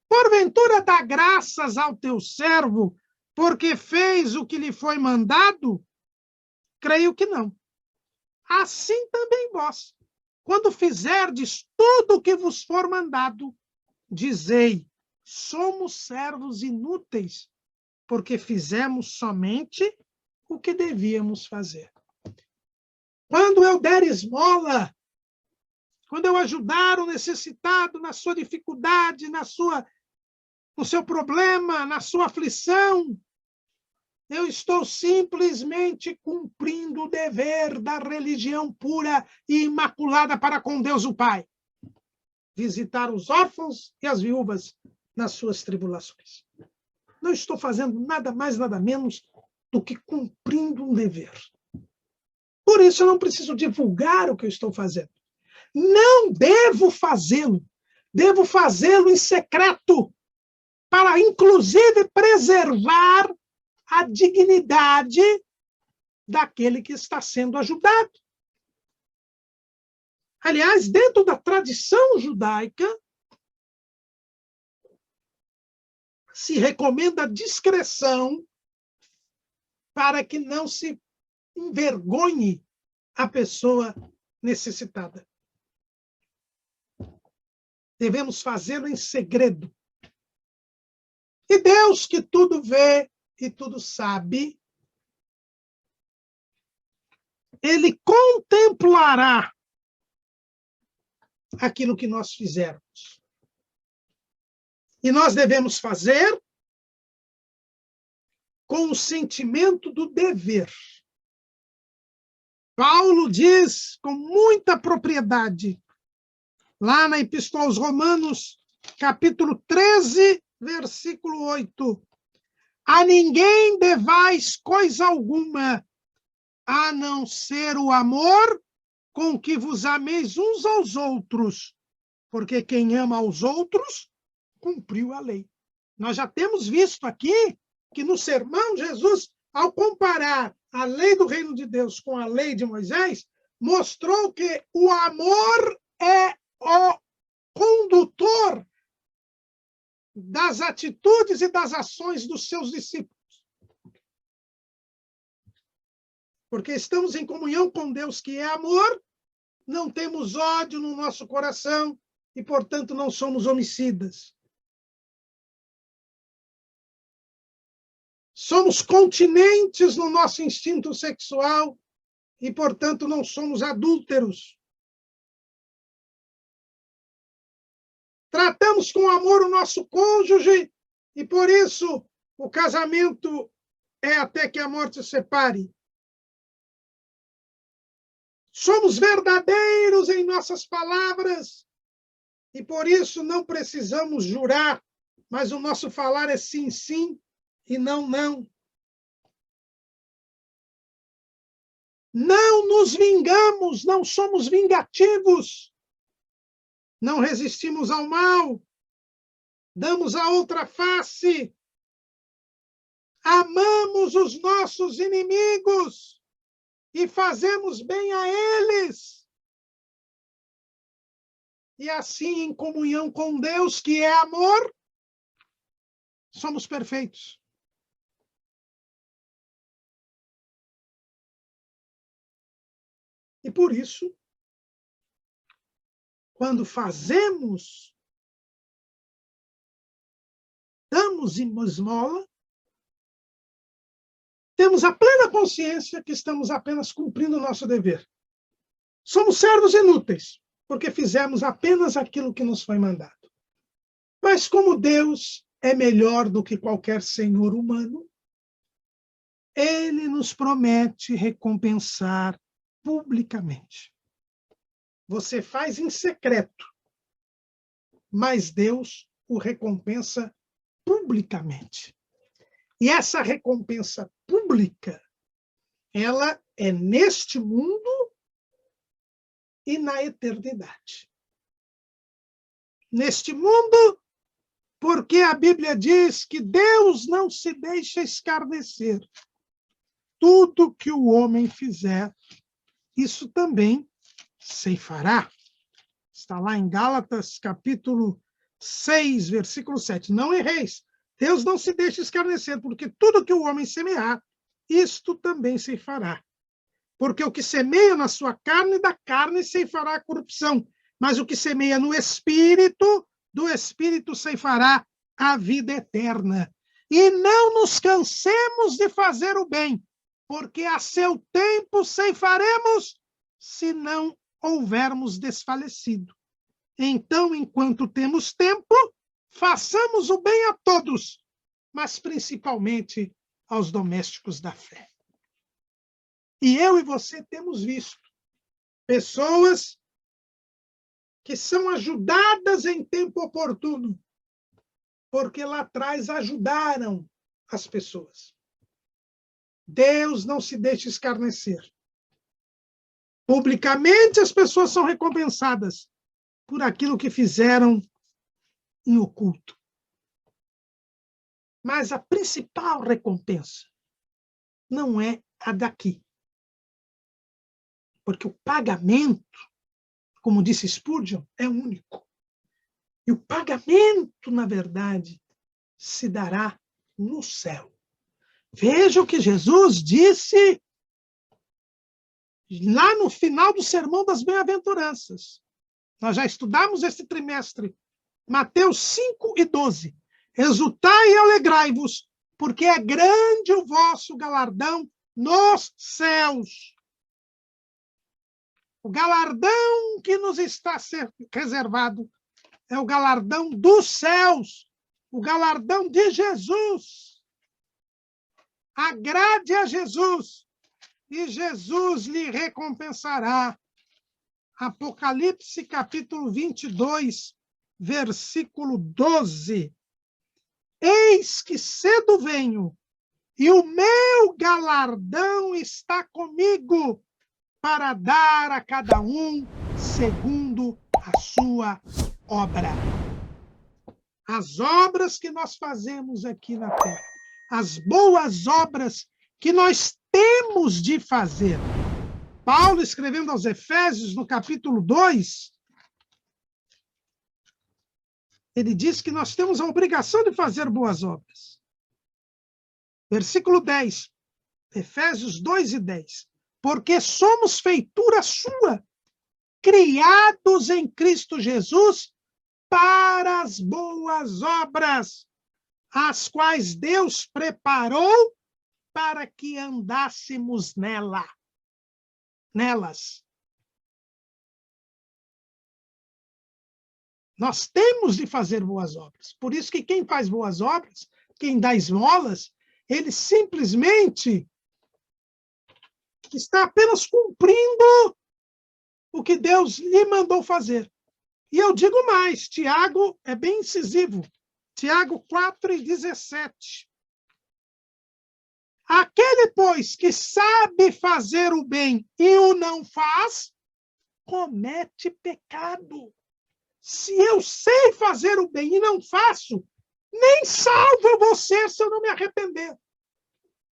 Porventura dá graças ao teu servo, porque fez o que lhe foi mandado? Creio que não. Assim também vós, quando fizerdes tudo o que vos for mandado, dizei, somos servos inúteis, porque fizemos somente o que devíamos fazer. Quando eu der esmola, quando eu ajudar o necessitado na sua dificuldade, no seu problema, na sua aflição, eu estou simplesmente cumprindo o dever da religião pura e imaculada para com Deus o Pai. Visitar os órfãos e as viúvas nas suas tribulações. Não estou fazendo nada mais, nada menos do que cumprindo um dever. Por isso, eu não preciso divulgar o que eu estou fazendo. Não devo fazê-lo. Devo fazê-lo em secreto, para, inclusive, preservar a dignidade daquele que está sendo ajudado. Aliás, dentro da tradição judaica, se recomenda discrição para que não se envergonhe a pessoa necessitada. Devemos fazê-lo em segredo. E Deus, que tudo vê e tudo sabe, ele contemplará aquilo que nós fizermos. E nós devemos fazer com o sentimento do dever. Paulo diz com muita propriedade, lá na Epístola aos Romanos, capítulo 13, versículo 8. A ninguém devais coisa alguma, a não ser o amor com que vos ameis uns aos outros, porque quem ama aos outros, cumpriu a lei. Nós já temos visto aqui que no sermão, Jesus, ao comparar a lei do reino de Deus com a lei de Moisés, mostrou que o amor é o condutor das atitudes e das ações dos seus discípulos. Porque estamos em comunhão com Deus, que é amor, não temos ódio no nosso coração e, portanto, não somos homicidas. Somos continentes no nosso instinto sexual e, portanto, não somos adúlteros. Tratamos com amor o nosso cônjuge e, por isso, o casamento é até que a morte separe. Somos verdadeiros em nossas palavras e, por isso, não precisamos jurar, mas o nosso falar é sim, sim e não, não. Não nos vingamos, não somos vingativos. Não resistimos ao mal, damos a outra face, amamos os nossos inimigos e fazemos bem a eles. E assim, em comunhão com Deus, que é amor, somos perfeitos. E por isso, quando damos esmola, temos a plena consciência que estamos apenas cumprindo o nosso dever. Somos servos inúteis, porque fizemos apenas aquilo que nos foi mandado. Mas como Deus é melhor do que qualquer senhor humano, Ele nos promete recompensar publicamente. Você faz em secreto, mas Deus o recompensa publicamente. E essa recompensa pública, ela é neste mundo e na eternidade. Neste mundo, porque a Bíblia diz que Deus não se deixa escarnecer. Tudo que o homem fizer, isso também ceifará. Está lá em Gálatas, capítulo 6, versículo 7. Não erreis. Deus não se deixa escarnecer, porque tudo que o homem semear, isto também ceifará. Porque o que semeia na sua carne, da carne ceifará a corrupção. Mas o que semeia no Espírito, do Espírito ceifará a vida eterna. E não nos cansemos de fazer o bem, porque a seu tempo ceifaremos, se não houvermos desfalecido. Então, enquanto temos tempo, façamos o bem a todos, mas principalmente aos domésticos da fé. E eu e você temos visto pessoas que são ajudadas em tempo oportuno, porque lá atrás ajudaram as pessoas. Deus não se deixa escarnecer. Publicamente, as pessoas são recompensadas por aquilo que fizeram em oculto. Mas a principal recompensa não é a daqui. Porque o pagamento, como disse Spurgeon, é único. E o pagamento, na verdade, se dará no céu. Veja o que Jesus disse lá no final do Sermão das Bem-aventuranças. Nós já estudamos esse trimestre, Mateus 5 e 12. Exultai e alegrai-vos, porque é grande o vosso galardão nos céus. O galardão que nos está reservado é o galardão dos céus, o galardão de Jesus. Agrade a Jesus, e Jesus lhe recompensará. Apocalipse, capítulo 22, versículo 12. Eis que cedo venho, e o meu galardão está comigo, para dar a cada um segundo a sua obra. As obras que nós fazemos aqui na terra, as boas obras que nós temos de fazer. Paulo, escrevendo aos Efésios, no capítulo 2, ele diz que nós temos a obrigação de fazer boas obras. Versículo 10, Efésios 2 e 10. Porque somos feitura sua, criados em Cristo Jesus para as boas obras, as quais Deus preparou para que andássemos nelas. Nós temos de fazer boas obras. Por isso que quem faz boas obras, quem dá esmolas, ele simplesmente está apenas cumprindo o que Deus lhe mandou fazer. E eu digo mais, Tiago é bem incisivo. Tiago 4:17. Aquele, pois, que sabe fazer o bem e o não faz, comete pecado. Se eu sei fazer o bem e não faço, nem salvo você se eu não me arrepender.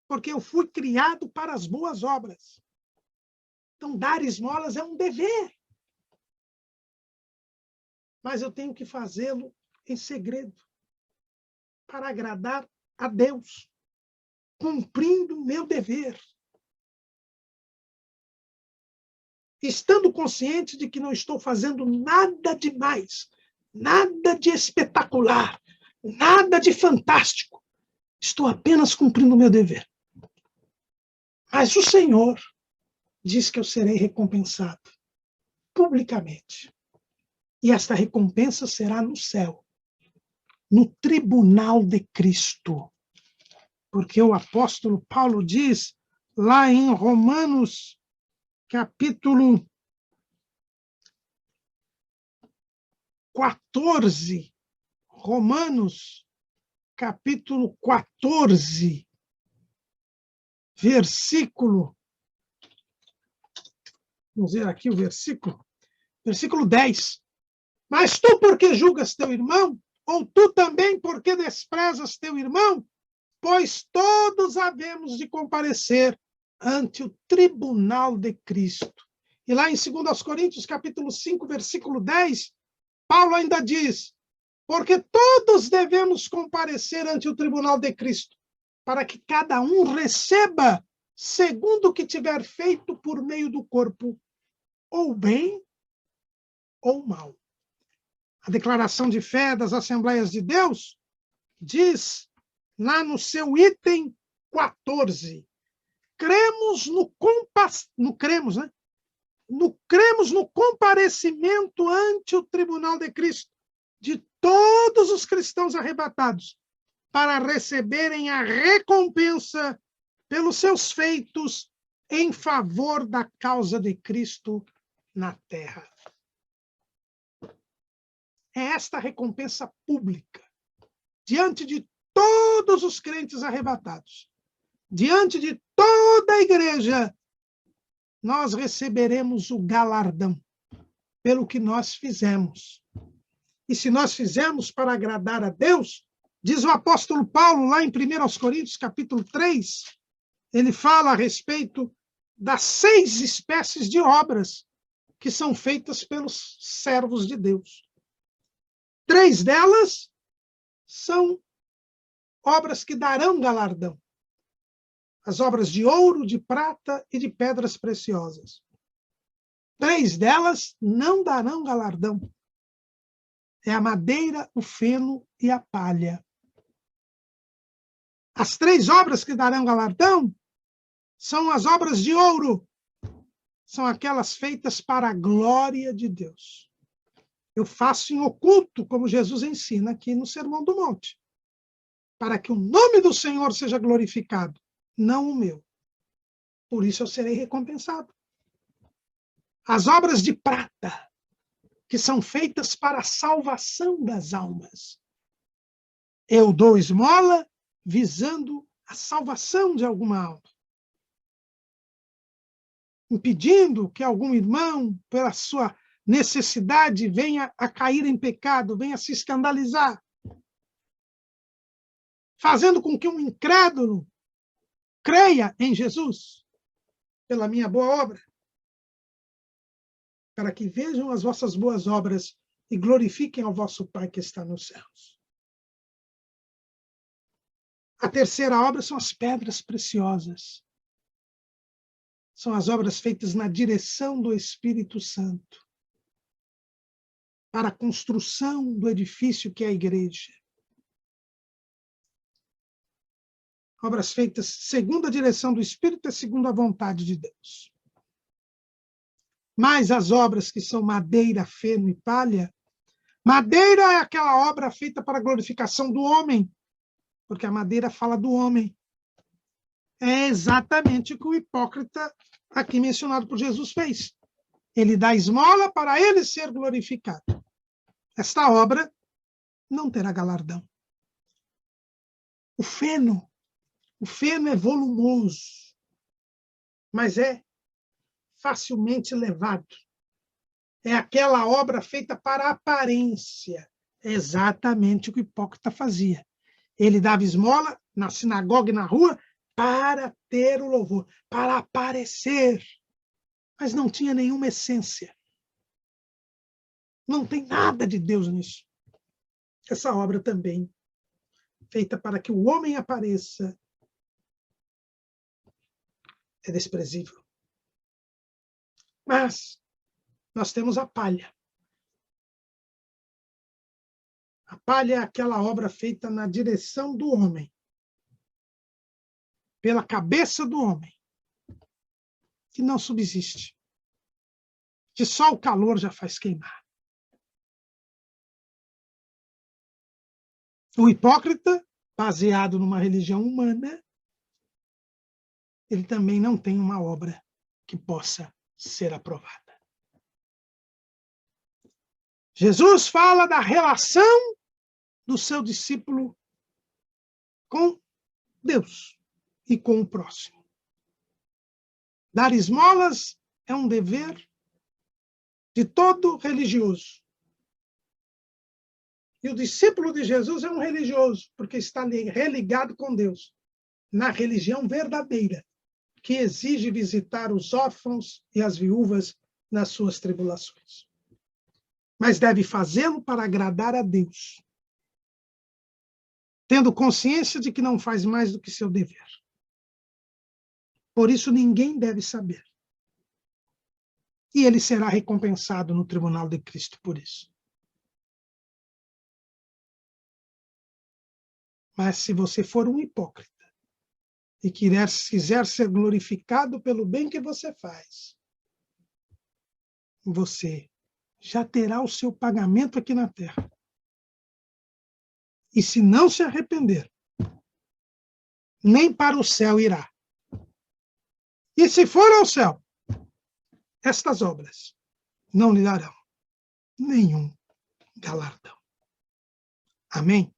Porque eu fui criado para as boas obras. Então, dar esmolas é um dever. Mas eu tenho que fazê-lo em segredo, para agradar a Deus, cumprindo o meu dever. Estando consciente de que não estou fazendo nada demais, nada de espetacular, nada de fantástico. Estou apenas cumprindo o meu dever. Mas o Senhor diz que eu serei recompensado publicamente. E esta recompensa será no céu, no tribunal de Cristo. Porque o apóstolo Paulo diz, lá em Romanos, capítulo 14, Romanos, capítulo 14, versículo, vamos ver aqui o versículo 10. Mas tu, porque julgas teu irmão? Ou tu também, porque desprezas teu irmão? Pois todos havemos de comparecer ante o tribunal de Cristo. E lá em 2 Coríntios, capítulo 5, versículo 10, Paulo ainda diz, porque todos devemos comparecer ante o tribunal de Cristo, para que cada um receba segundo o que tiver feito por meio do corpo, ou bem ou mal. A declaração de fé das Assembleias de Deus diz, lá no seu item 14, cremos no comparecimento ante o tribunal de Cristo de todos os cristãos arrebatados, para receberem a recompensa pelos seus feitos em favor da causa de Cristo na terra. É esta recompensa pública, diante de todos os crentes arrebatados, diante de toda a igreja, nós receberemos o galardão pelo que nós fizemos. E se nós fizemos para agradar a Deus, diz o apóstolo Paulo, lá em 1 Coríntios, capítulo 3, ele fala a respeito das 6 espécies de obras que são feitas pelos servos de Deus. 3 delas são obras que darão galardão. As obras de ouro, de prata e de pedras preciosas. 3 delas não darão galardão. É a madeira, o feno e a palha. As 3 obras que darão galardão são as obras de ouro. São aquelas feitas para a glória de Deus. Eu faço em oculto, como Jesus ensina aqui no Sermão do Monte, para que o nome do Senhor seja glorificado, não o meu. Por isso eu serei recompensado. As obras de prata que são feitas para a salvação das almas. Eu dou esmola visando a salvação de alguma alma, impedindo que algum irmão, pela sua necessidade, venha a cair em pecado, venha a se escandalizar, fazendo com que um incrédulo creia em Jesus pela minha boa obra, para que vejam as vossas boas obras e glorifiquem ao vosso Pai que está nos céus. A terceira obra são as pedras preciosas. São as obras feitas na direção do Espírito Santo, para a construção do edifício que é a igreja. Obras feitas segundo a direção do Espírito e segundo a vontade de Deus. Mas as obras que são madeira, feno e palha, madeira é aquela obra feita para a glorificação do homem, porque a madeira fala do homem. É exatamente o que o hipócrita aqui mencionado por Jesus fez. Ele dá esmola para ele ser glorificado. Esta obra não terá galardão. O feno é volumoso, mas é facilmente levado. É aquela obra feita para a aparência. É exatamente o que o hipócrita fazia. Ele dava esmola na sinagoga e na rua para ter o louvor, para aparecer. Mas não tinha nenhuma essência. Não tem nada de Deus nisso. Essa obra também, feita para que o homem apareça, é desprezível. Mas nós temos a palha. A palha é aquela obra feita na direção do homem, pela cabeça do homem, que não subsiste, que só o calor já faz queimar. O hipócrita, baseado numa religião humana, ele também não tem uma obra que possa ser aprovada. Jesus fala da relação do seu discípulo com Deus e com o próximo. Dar esmolas é um dever de todo religioso. E o discípulo de Jesus é um religioso, porque está religado com Deus, na religião verdadeira, que exige visitar os órfãos e as viúvas nas suas tribulações. Mas deve fazê-lo para agradar a Deus, tendo consciência de que não faz mais do que seu dever. Por isso, ninguém deve saber. E ele será recompensado no tribunal de Cristo por isso. Mas se você for um hipócrita e quiser ser glorificado pelo bem que você faz, você já terá o seu pagamento aqui na terra. E se não se arrepender, nem para o céu irá. E se for ao céu, estas obras não lhe darão nenhum galardão. Amém?